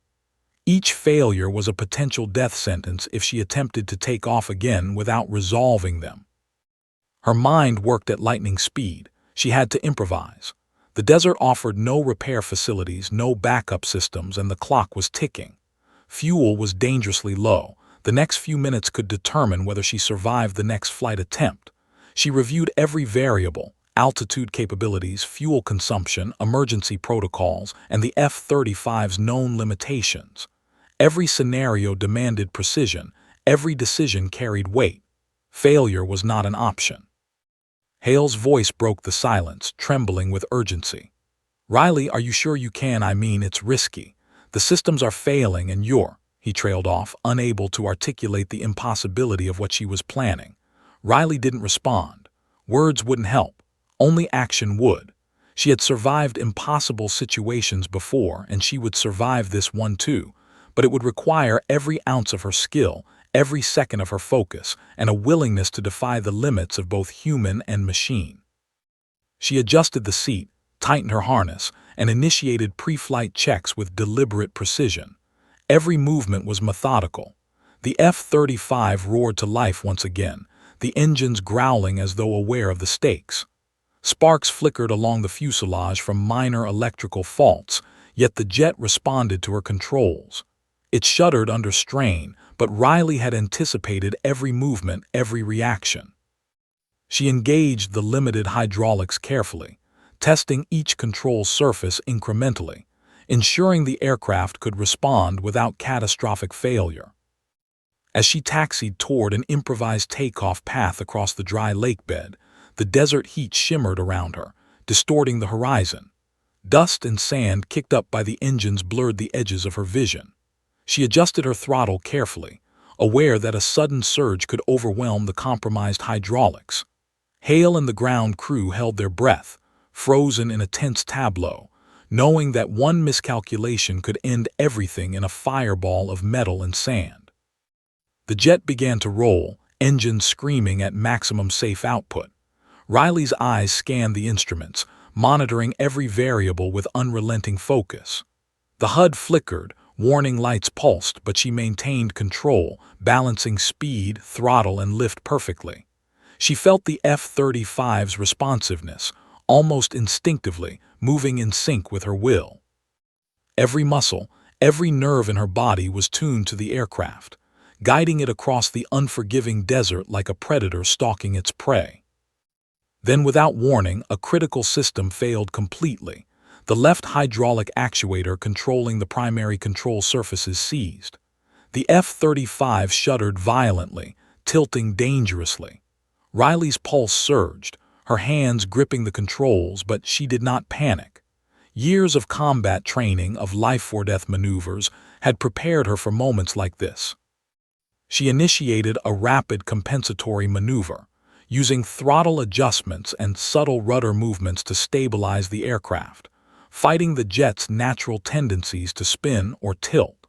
Each failure was a potential death sentence if she attempted to take off again without resolving them. Her mind worked at lightning speed. She had to improvise. The desert offered no repair facilities, no backup systems, and the clock was ticking. Fuel was dangerously low. The next few minutes could determine whether she survived the next flight attempt. She reviewed every variable: altitude capabilities, fuel consumption, emergency protocols, and the F-35's known limitations. Every scenario demanded precision. Every decision carried weight. Failure was not an option. Hale's voice broke the silence, trembling with urgency. "Riley, are you sure you can? I mean, it's risky. The systems are failing and he trailed off, unable to articulate the impossibility of what she was planning. Riley didn't respond. Words wouldn't help. Only action would. She had survived impossible situations before, and she would survive this one too, but it would require every ounce of her skill, every second of her focus, and a willingness to defy the limits of both human and machine. She adjusted the seat, tightened her harness, and initiated pre-flight checks with deliberate precision. Every movement was methodical. The F-35 roared to life once again, the engines growling as though aware of the stakes. Sparks flickered along the fuselage from minor electrical faults, yet the jet responded to her controls. It shuddered under strain, but Riley had anticipated every movement, every reaction. She engaged the limited hydraulics carefully, testing each control surface incrementally, ensuring the aircraft could respond without catastrophic failure. As she taxied toward an improvised takeoff path across the dry lake bed, the desert heat shimmered around her, distorting the horizon. Dust and sand kicked up by the engines blurred the edges of her vision. She adjusted her throttle carefully, aware that a sudden surge could overwhelm the compromised hydraulics. Hale and the ground crew held their breath, frozen in a tense tableau, knowing that one miscalculation could end everything in a fireball of metal and sand. The jet began to roll, engines screaming at maximum safe output. Riley's eyes scanned the instruments, monitoring every variable with unrelenting focus. The HUD flickered, warning lights pulsed, but she maintained control, balancing speed, throttle, and lift perfectly. She felt the F-35's responsiveness, almost instinctively, moving in sync with her will. Every muscle, every nerve in her body was tuned to the aircraft, guiding it across the unforgiving desert like a predator stalking its prey. Then, without warning, a critical system failed completely. The left hydraulic actuator controlling the primary control surfaces seized. The F-35 shuddered violently, tilting dangerously. Riley's pulse surged, her hands gripping the controls, but she did not panic. Years of combat training, of life-or-death maneuvers, had prepared her for moments like this. She initiated a rapid compensatory maneuver, using throttle adjustments and subtle rudder movements to stabilize the aircraft, fighting the jet's natural tendencies to spin or tilt.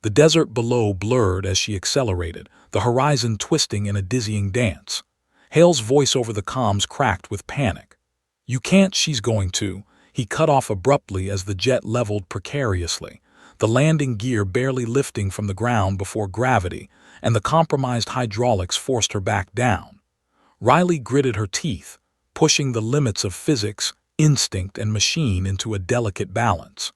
The desert below blurred as she accelerated, the horizon twisting in a dizzying dance. Hale's voice over the comms cracked with panic. "You can't, she's going to." He cut off abruptly as the jet leveled precariously, the landing gear barely lifting from the ground before gravity, and the compromised hydraulics forced her back down. Riley gritted her teeth, pushing the limits of physics, instinct, and machine into a delicate balance.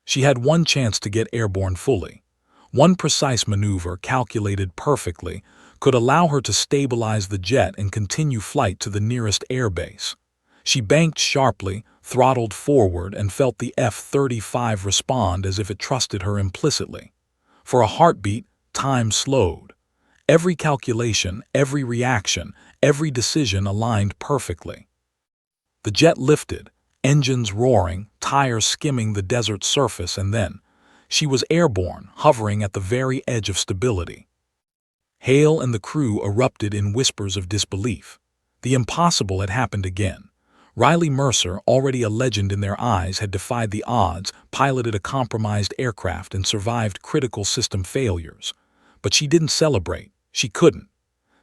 She had one chance to get airborne fully. One precise maneuver, calculated perfectly, could allow her to stabilize the jet and continue flight to the nearest airbase. She banked sharply, throttled forward, and felt the F-35 respond as if it trusted her implicitly. For a heartbeat, time slowed. Every calculation, every reaction, every decision aligned perfectly. The jet lifted, engines roaring, tires skimming the desert surface, and then she was airborne, hovering at the very edge of stability. Hale and the crew erupted in whispers of disbelief. The impossible had happened again. Riley Mercer, already a legend in their eyes, had defied the odds, piloted a compromised aircraft, and survived critical system failures. But she didn't celebrate. She couldn't.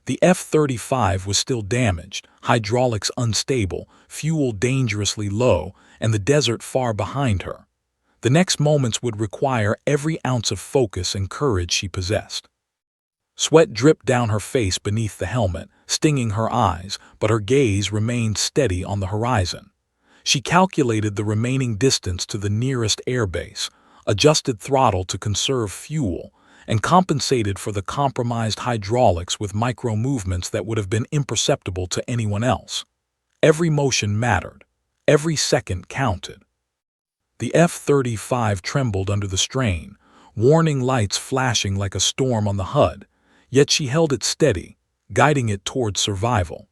The F-35 was still damaged, hydraulics unstable, fuel dangerously low, and the desert far behind her. The next moments would require every ounce of focus and courage she possessed. Sweat dripped down her face beneath the helmet, stinging her eyes, but her gaze remained steady on the horizon. She calculated the remaining distance to the nearest airbase, adjusted throttle to conserve fuel, and compensated for the compromised hydraulics with micro-movements that would have been imperceptible to anyone else. Every motion mattered. Every second counted. The F-35 trembled under the strain, warning lights flashing like a storm on the HUD, yet she held it steady, guiding it towards survival.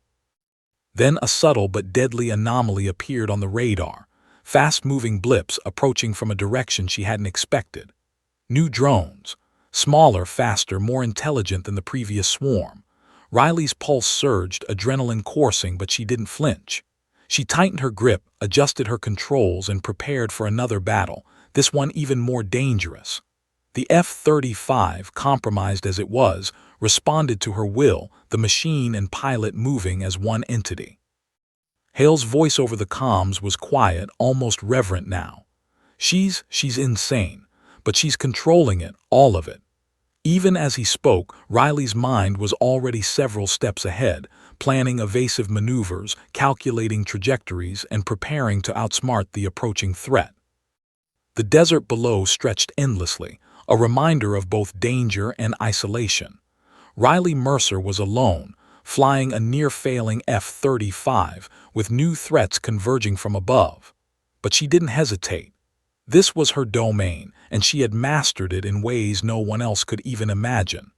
Then a subtle but deadly anomaly appeared on the radar, fast-moving blips approaching from a direction she hadn't expected. New drones, smaller, faster, more intelligent than the previous swarm. Riley's pulse surged, adrenaline coursing, but she didn't flinch. She tightened her grip, adjusted her controls, and prepared for another battle, this one even more dangerous. The F-35, compromised as it was, responded to her will, the machine and pilot moving as one entity. Hale's voice over the comms was quiet, almost reverent now. She's insane, but she's controlling it, all of it. Even as he spoke, Riley's mind was already several steps ahead, planning evasive maneuvers, calculating trajectories, and preparing to outsmart the approaching threat. The desert below stretched endlessly, a reminder of both danger and isolation. Riley Mercer was alone, flying a near-failing F-35, with new threats converging from above. But she didn't hesitate. This was her domain, and she had mastered it in ways no one else could even imagine.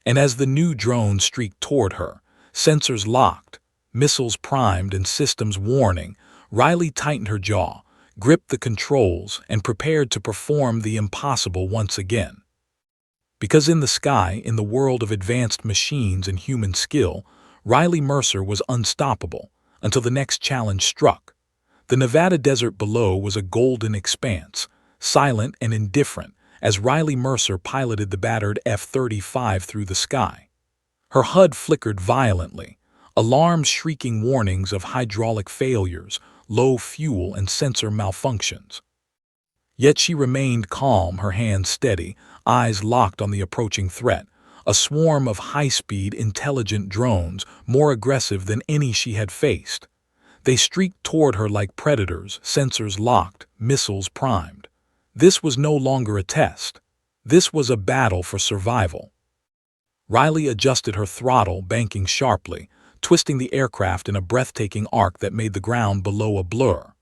And as the new drone streaked toward her, sensors locked, missiles primed, and systems warning, Riley tightened her jaw, gripped the controls, and prepared to perform the impossible once again. Because in the sky, in the world of advanced machines and human skill, Riley Mercer was unstoppable until the next challenge struck. The Nevada desert below was a golden expanse, silent and indifferent, as Riley Mercer piloted the battered F-35 through the sky. Her HUD flickered violently, alarms shrieking warnings of hydraulic failures, low fuel, and sensor malfunctions. Yet she remained calm, her hands steady, eyes locked on the approaching threat, a swarm of high-speed, intelligent drones, more aggressive than any she had faced. They streaked toward her like predators, sensors locked, missiles primed. This was no longer a test. This was a battle for survival. Riley adjusted her throttle, banking sharply, twisting the aircraft in a breathtaking arc that made the ground below a blur.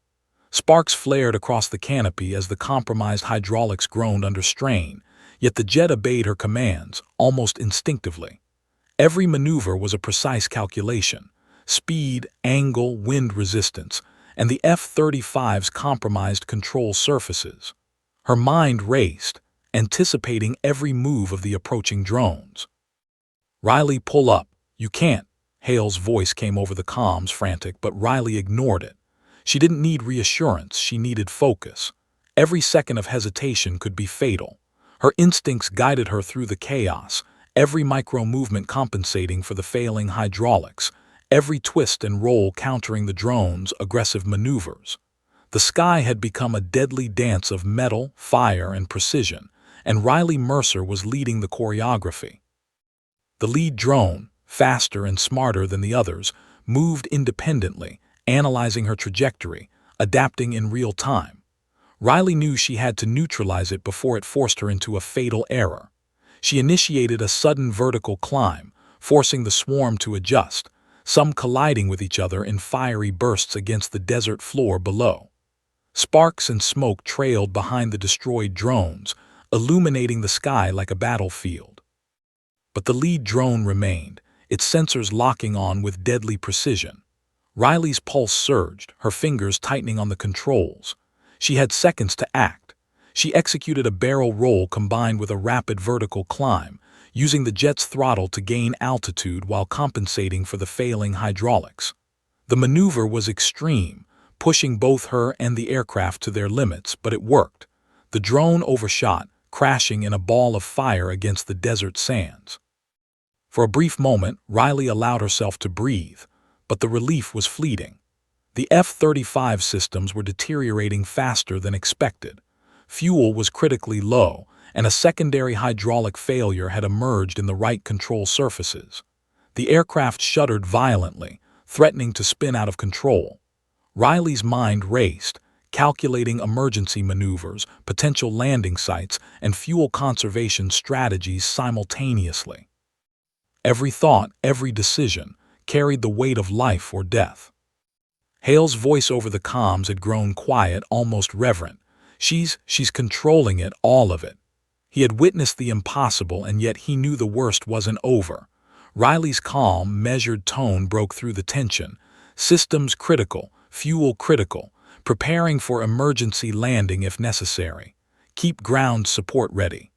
Sparks flared across the canopy as the compromised hydraulics groaned under strain, yet the jet obeyed her commands, almost instinctively. Every maneuver was a precise calculation: speed, angle, wind resistance, and the F-35's compromised control surfaces. Her mind raced, anticipating every move of the approaching drones. "Riley, pull up. You can't." Hale's voice came over the comms, frantic, but Riley ignored it. She didn't need reassurance, she needed focus. Every second of hesitation could be fatal. Her instincts guided her through the chaos, every micro-movement compensating for the failing hydraulics, every twist and roll countering the drone's aggressive maneuvers. The sky had become a deadly dance of metal, fire, and precision, and Riley Mercer was leading the choreography. The lead drone, faster and smarter than the others, moved independently, analyzing her trajectory, adapting in real time. Riley knew she had to neutralize it before it forced her into a fatal error. She initiated a sudden vertical climb, forcing the swarm to adjust, some colliding with each other in fiery bursts against the desert floor below. Sparks and smoke trailed behind the destroyed drones, illuminating the sky like a battlefield. But the lead drone remained, its sensors locking on with deadly precision. Riley's pulse surged, her fingers tightening on the controls. She had seconds to act. She executed a barrel roll combined with a rapid vertical climb, using the jet's throttle to gain altitude while compensating for the failing hydraulics. The maneuver was extreme, pushing both her and the aircraft to their limits, but it worked. The drone overshot, crashing in a ball of fire against the desert sands. For a brief moment, Riley allowed herself to breathe, but the relief was fleeting. The F-35 systems were deteriorating faster than expected. fuel was critically low, and a secondary hydraulic failure had emerged in the right control surfaces. The aircraft shuddered violently, threatening to spin out of control. Riley's mind raced, calculating emergency maneuvers, potential landing sites, and fuel conservation strategies simultaneously. Every thought, every decision, carried the weight of life or death. Hale's voice over the comms had grown quiet, almost reverent. She's controlling it, all of it. He had witnessed the impossible, and yet he knew the worst wasn't over. Riley's calm, measured tone broke through the tension. Systems critical, fuel critical, preparing for emergency landing if necessary. Keep ground support ready.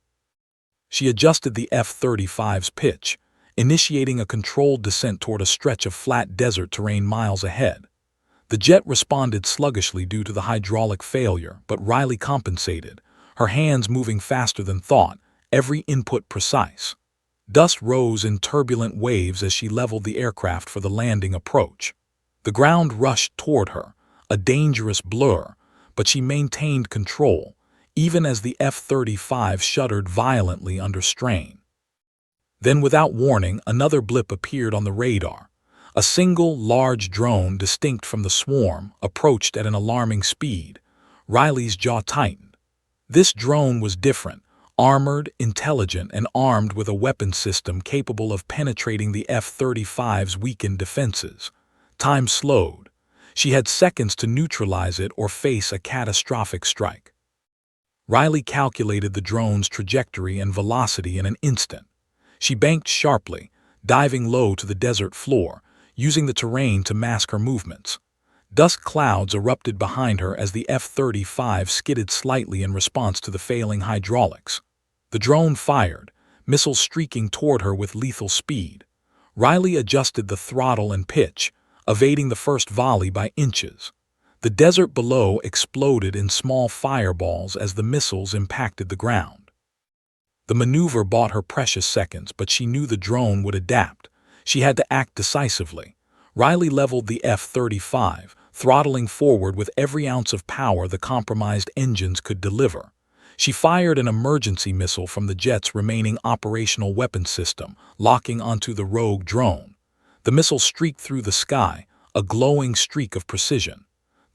She adjusted the F-35's pitch, initiating a controlled descent toward a stretch of flat desert terrain miles ahead. The jet responded sluggishly due to the hydraulic failure, but Riley compensated, her hands moving faster than thought, every input precise. Dust rose in turbulent waves as she leveled the aircraft for the landing approach. The ground rushed toward her, a dangerous blur, but she maintained control, even as the F-35 shuddered violently under strain. Then, without warning, another blip appeared on the radar. A single, large drone, distinct from the swarm, approached at an alarming speed. Riley's jaw tightened. This drone was different, armored, intelligent, and armed with a weapon system capable of penetrating the F-35's weakened defenses. Time slowed. She had seconds to neutralize it or face a catastrophic strike. Riley calculated the drone's trajectory and velocity in an instant. She banked sharply, diving low to the desert floor, using the terrain to mask her movements. Dust clouds erupted behind her as the F-35 skidded slightly in response to the failing hydraulics. The drone fired, missiles streaking toward her with lethal speed. Riley adjusted the throttle and pitch, evading the first volley by inches. The desert below exploded in small fireballs as the missiles impacted the ground. The maneuver bought her precious seconds, but she knew the drone would adapt. She had to act decisively. Riley leveled the F-35, throttling forward with every ounce of power the compromised engines could deliver. She fired an emergency missile from the jet's remaining operational weapon system, locking onto the rogue drone. The missile streaked through the sky, a glowing streak of precision.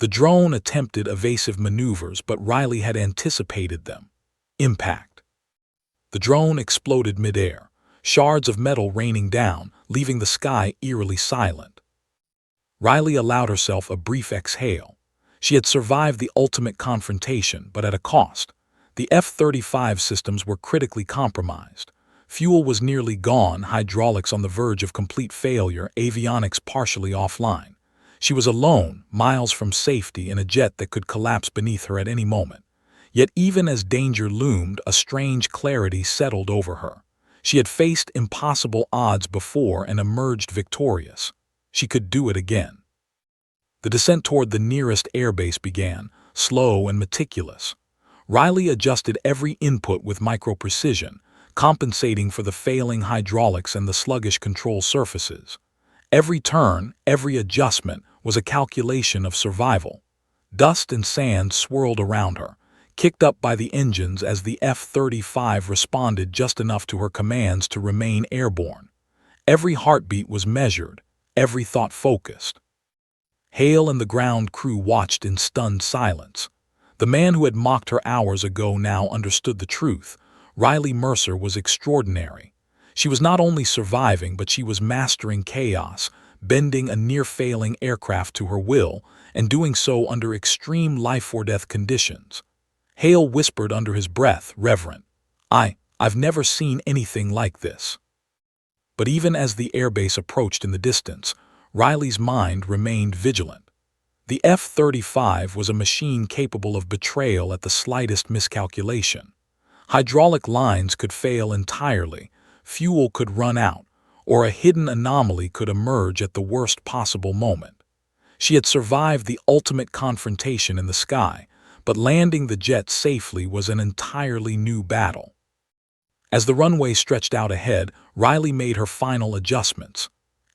The drone attempted evasive maneuvers, but Riley had anticipated them. Impact. The drone exploded midair, shards of metal raining down, leaving the sky eerily silent. Riley allowed herself a brief exhale. She had survived the ultimate confrontation, but at a cost. The F-35 systems were critically compromised. Fuel was nearly gone, hydraulics on the verge of complete failure, avionics partially offline. She was alone, miles from safety, in a jet that could collapse beneath her at any moment. Yet even as danger loomed, a strange clarity settled over her. She had faced impossible odds before and emerged victorious. She could do it again. The descent toward the nearest airbase began, slow and meticulous. Riley adjusted every input with micro-precision, compensating for the failing hydraulics and the sluggish control surfaces. Every turn, every adjustment, was a calculation of survival. Dust and sand swirled around her, kicked up by the engines as the F-35 responded just enough to her commands to remain airborne. Every heartbeat was measured, every thought focused. Hale and the ground crew watched in stunned silence. The man who had mocked her hours ago now understood the truth. Riley Mercer was extraordinary. She was not only surviving, but she was mastering chaos, bending a near-failing aircraft to her will, and doing so under extreme life-or-death conditions. Hale whispered under his breath, reverent, I've never seen anything like this. But even as the airbase approached in the distance, Riley's mind remained vigilant. The F-35 was a machine capable of betrayal at the slightest miscalculation. Hydraulic lines could fail entirely, fuel could run out, or a hidden anomaly could emerge at the worst possible moment. She had survived the ultimate confrontation in the sky, but landing the jet safely was an entirely new battle. As the runway stretched out ahead, Riley made her final adjustments.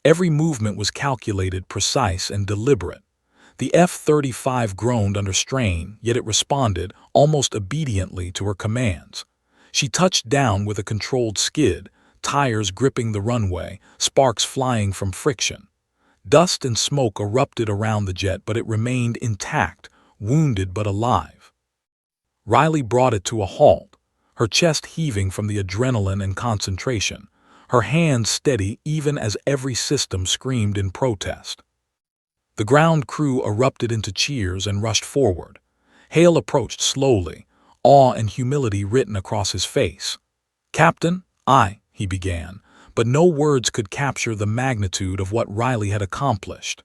Every movement was calculated, precise, and deliberate. The F-35 groaned under strain, yet it responded almost obediently to her commands. She touched down with a controlled skid, tires gripping the runway, sparks flying from friction. Dust and smoke erupted around the jet, but it remained intact, wounded but alive. Riley brought it to a halt, her chest heaving from the adrenaline and concentration, her hands steady even as every system screamed in protest. The ground crew erupted into cheers and rushed forward. Hale approached slowly, awe and humility written across his face. "Captain, he began, but no words could capture the magnitude of what Riley had accomplished.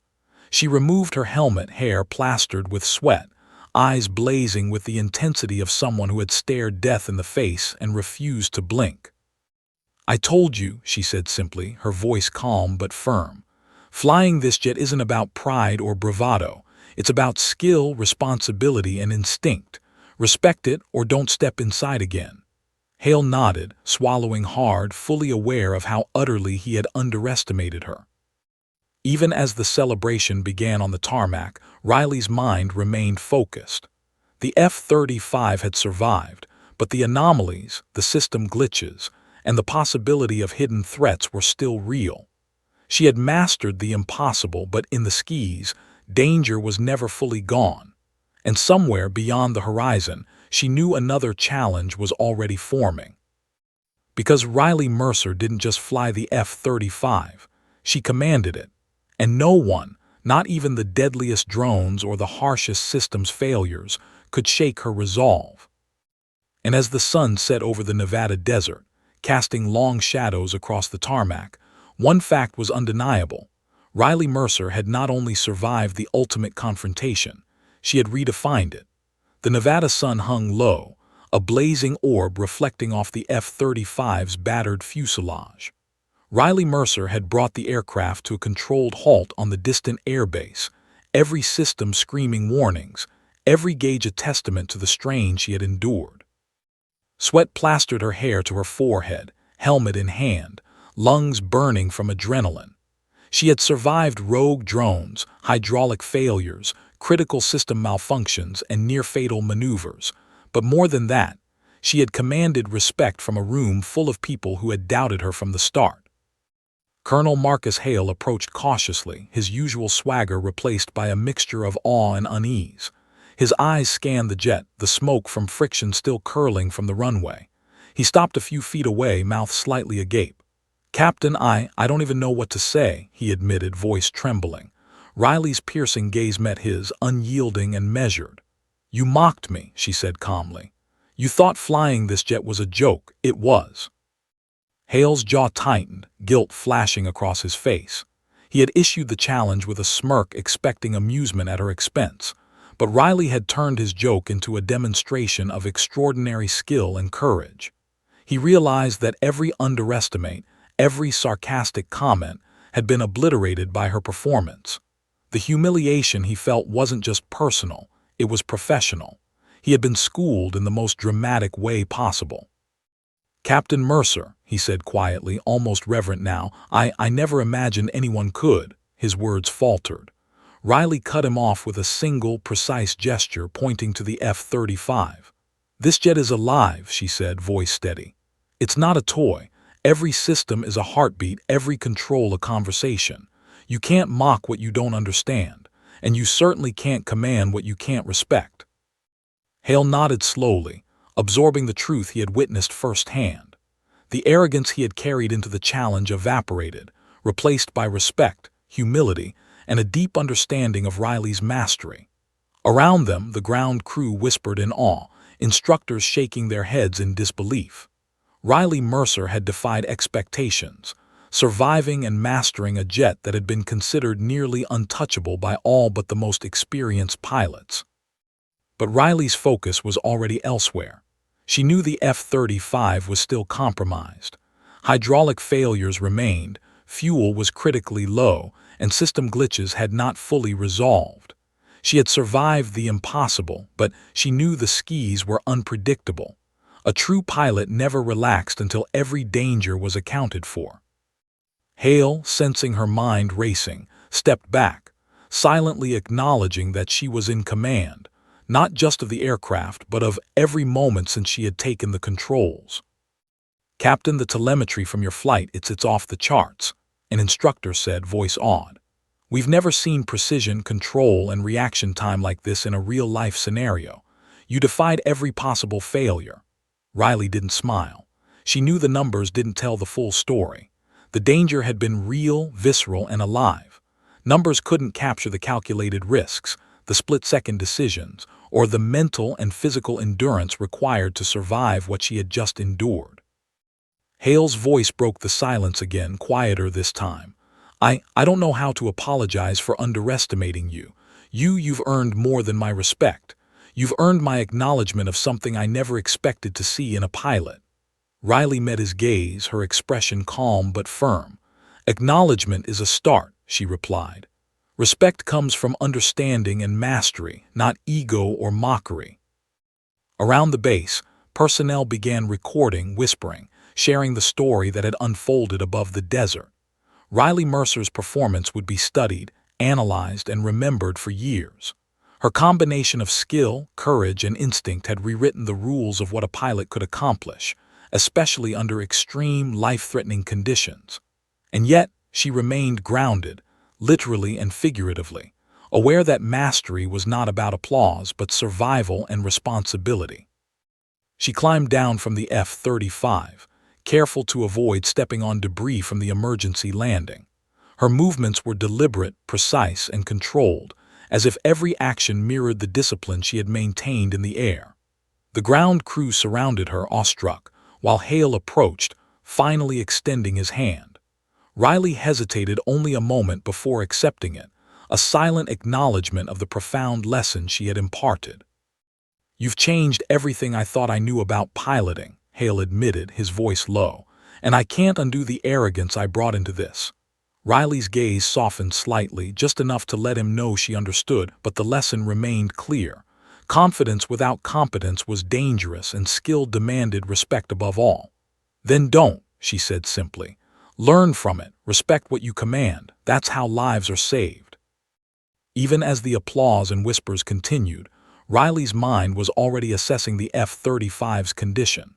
She removed her helmet, hair plastered with sweat, eyes blazing with the intensity of someone who had stared death in the face and refused to blink. "I told you," she said simply, her voice calm but firm. "Flying this jet isn't about pride or bravado. It's about skill, responsibility, and instinct. Respect it or don't step inside again." Hale nodded, swallowing hard, fully aware of how utterly he had underestimated her. Even as the celebration began on the tarmac, Riley's mind remained focused. The F-35 had survived, but the anomalies, the system glitches, and the possibility of hidden threats were still real. She had mastered the impossible, but in the skis, danger was never fully gone. And somewhere beyond the horizon, she knew another challenge was already forming. Because Riley Mercer didn't just fly the F-35, she commanded it. And no one, not even the deadliest drones or the harshest systems failures, could shake her resolve. And as the sun set over the Nevada desert, casting long shadows across the tarmac, one fact was undeniable. Riley Mercer had not only survived the ultimate confrontation, she had redefined it. The Nevada sun hung low, a blazing orb reflecting off the F-35's battered fuselage. Riley Mercer had brought the aircraft to a controlled halt on the distant airbase, every system screaming warnings, every gauge a testament to the strain she had endured. Sweat plastered her hair to her forehead, helmet in hand, lungs burning from adrenaline. She had survived rogue drones, hydraulic failures, critical system malfunctions, and near-fatal maneuvers. But more than that, she had commanded respect from a room full of people who had doubted her from the start. Colonel Marcus Hale approached cautiously, his usual swagger replaced by a mixture of awe and unease. His eyes scanned the jet, the smoke from friction still curling from the runway. He stopped a few feet away, mouth slightly agape. "Captain, I don't even know what to say," he admitted, voice trembling. Riley's piercing gaze met his, unyielding and measured. "You mocked me," she said calmly. "You thought flying this jet was a joke. It was." Hale's jaw tightened, guilt flashing across his face. He had issued the challenge with a smirk, expecting amusement at her expense. But Riley had turned his joke into a demonstration of extraordinary skill and courage. He realized that every underestimate, every sarcastic comment, had been obliterated by her performance. The humiliation he felt wasn't just personal, it was professional. He had been schooled in the most dramatic way possible. "Captain Mercer," he said quietly, almost reverent now, I never imagined anyone could." His words faltered. Riley cut him off with a single, precise gesture, pointing to the F-35. "This jet is alive," she said, voice steady. "It's not a toy. Every system is a heartbeat, every control a conversation. You can't mock what you don't understand, and you certainly can't command what you can't respect." Hale nodded slowly, absorbing the truth he had witnessed firsthand. The arrogance he had carried into the challenge evaporated, replaced by respect, humility, and a deep understanding of Riley's mastery. Around them, the ground crew whispered in awe, instructors shaking their heads in disbelief. Riley Mercer had defied expectations, surviving and mastering a jet that had been considered nearly untouchable by all but the most experienced pilots. But Riley's focus was already elsewhere. She knew the F-35 was still compromised. Hydraulic failures remained, fuel was critically low, and system glitches had not fully resolved. She had survived the impossible, but she knew the skis were unpredictable. A true pilot never relaxed until every danger was accounted for. Hale, sensing her mind racing, stepped back, silently acknowledging that she was in command, not just of the aircraft, but of every moment since she had taken the controls. "Captain, the telemetry from your flight, it's off the charts," an instructor said, voice awed. "We've never seen precision, control, and reaction time like this in a real-life scenario. You defied every possible failure." Riley didn't smile. She knew the numbers didn't tell the full story. The danger had been real, visceral, and alive. Numbers couldn't capture the calculated risks, the split-second decisions, or the mental and physical endurance required to survive what she had just endured. Hale's voice broke the silence again, quieter this time. I don't know how to apologize for underestimating you. You've earned more than my respect. You've earned my acknowledgement of something I never expected to see in a pilot." Riley met his gaze, her expression calm but firm. "Acknowledgement is a start," she replied. "Respect comes from understanding and mastery, not ego or mockery." Around the base, personnel began recording, whispering, sharing the story that had unfolded above the desert. Riley Mercer's performance would be studied, analyzed, and remembered for years. Her combination of skill, courage, and instinct had rewritten the rules of what a pilot could accomplish, especially under extreme, life-threatening conditions. And yet, she remained grounded, literally and figuratively, aware that mastery was not about applause but survival and responsibility. She climbed down from the F-35, careful to avoid stepping on debris from the emergency landing. Her movements were deliberate, precise, and controlled, as if every action mirrored the discipline she had maintained in the air. The ground crew surrounded her, awestruck, while Hale approached, finally extending his hand. Riley hesitated only a moment before accepting it, a silent acknowledgement of the profound lesson she had imparted. "You've changed everything I thought I knew about piloting," Hale admitted, his voice low, "and I can't undo the arrogance I brought into this." Riley's gaze softened slightly, just enough to let him know she understood, but the lesson remained clear. Confidence without competence was dangerous, and skill demanded respect above all. "Then don't," she said simply. "Learn from it, respect what you command. That's how lives are saved." Even as the applause and whispers continued, Riley's mind was already assessing the F-35's condition.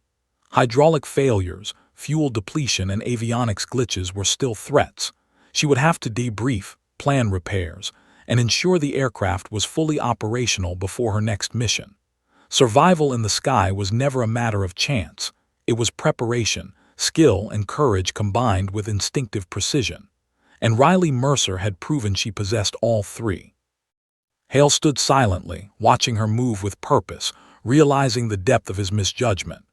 Hydraulic failures, fuel depletion, and avionics glitches were still threats. She would have to debrief, plan repairs, and ensure the aircraft was fully operational before her next mission. Survival in the sky was never a matter of chance. It was preparation, skill, and courage combined with instinctive precision. And Riley Mercer had proven she possessed all three. Hale stood silently, watching her move with purpose, realizing the depth of his misjudgment.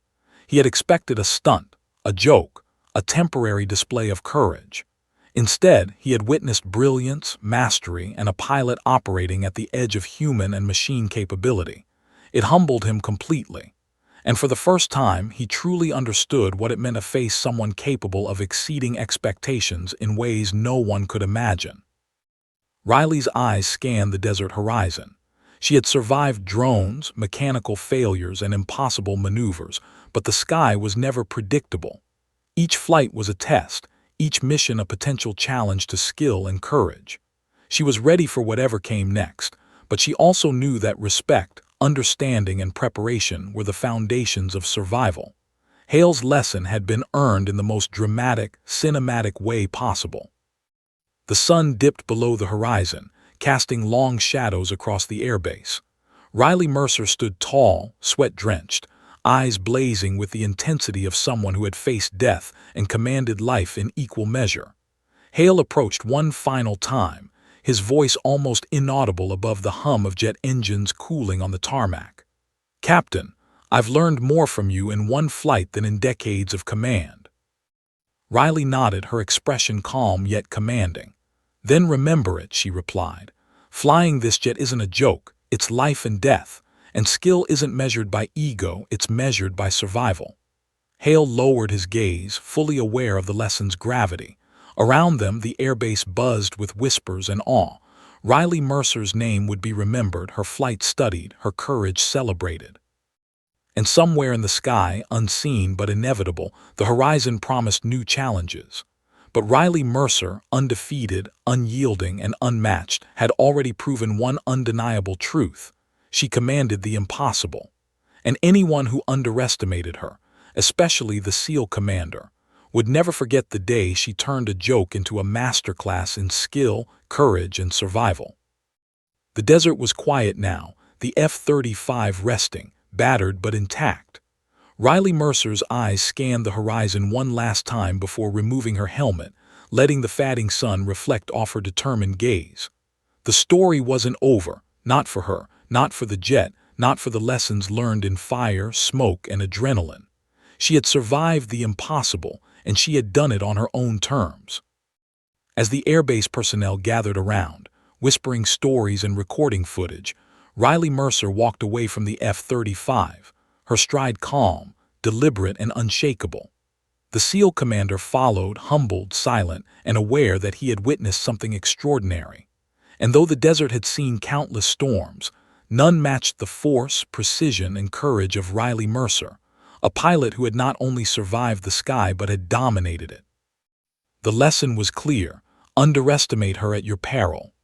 He had expected a stunt, a joke, a temporary display of courage. Instead, he had witnessed brilliance, mastery, and a pilot operating at the edge of human and machine capability. It humbled him completely. And for the first time, he truly understood what it meant to face someone capable of exceeding expectations in ways no one could imagine. Riley's eyes scanned the desert horizon. She had survived drones, mechanical failures, and impossible maneuvers, but the sky was never predictable. Each flight was a test, each mission a potential challenge to skill and courage. She was ready for whatever came next, but she also knew that respect, understanding, and preparation were the foundations of survival. Hale's lesson had been earned in the most dramatic, cinematic way possible. The sun dipped below the horizon, casting long shadows across the airbase. Riley Mercer stood tall, sweat-drenched, eyes blazing with the intensity of someone who had faced death and commanded life in equal measure. Hale approached one final time, his voice almost inaudible above the hum of jet engines cooling on the tarmac. "Captain, I've learned more from you in one flight than in decades of command." Riley nodded, her expression calm yet commanding. "Then remember it," she replied. "Flying this jet isn't a joke, it's life and death, and skill isn't measured by ego, it's measured by survival." Hale lowered his gaze, fully aware of the lesson's gravity. Around them, the airbase buzzed with whispers and awe. Riley Mercer's name would be remembered, her flight studied, her courage celebrated. And somewhere in the sky, unseen but inevitable, the horizon promised new challenges. But Riley Mercer, undefeated, unyielding, and unmatched, had already proven one undeniable truth. She commanded the impossible. And anyone who underestimated her, especially the SEAL commander, would never forget the day she turned a joke into a masterclass in skill, courage, and survival. The desert was quiet now, the F-35 resting, battered but intact. Riley Mercer's eyes scanned the horizon one last time before removing her helmet, letting the fading sun reflect off her determined gaze. The story wasn't over, not for her, not for the jet, not for the lessons learned in fire, smoke, and adrenaline. She had survived the impossible, and she had done it on her own terms. As the airbase personnel gathered around, whispering stories and recording footage, Riley Mercer walked away from the F-35, her stride calm, deliberate, and unshakable. The SEAL commander followed, humbled, silent, and aware that he had witnessed something extraordinary. And though the desert had seen countless storms, none matched the force, precision, and courage of Riley Mercer, a pilot who had not only survived the sky but had dominated it. The lesson was clear: underestimate her at your peril.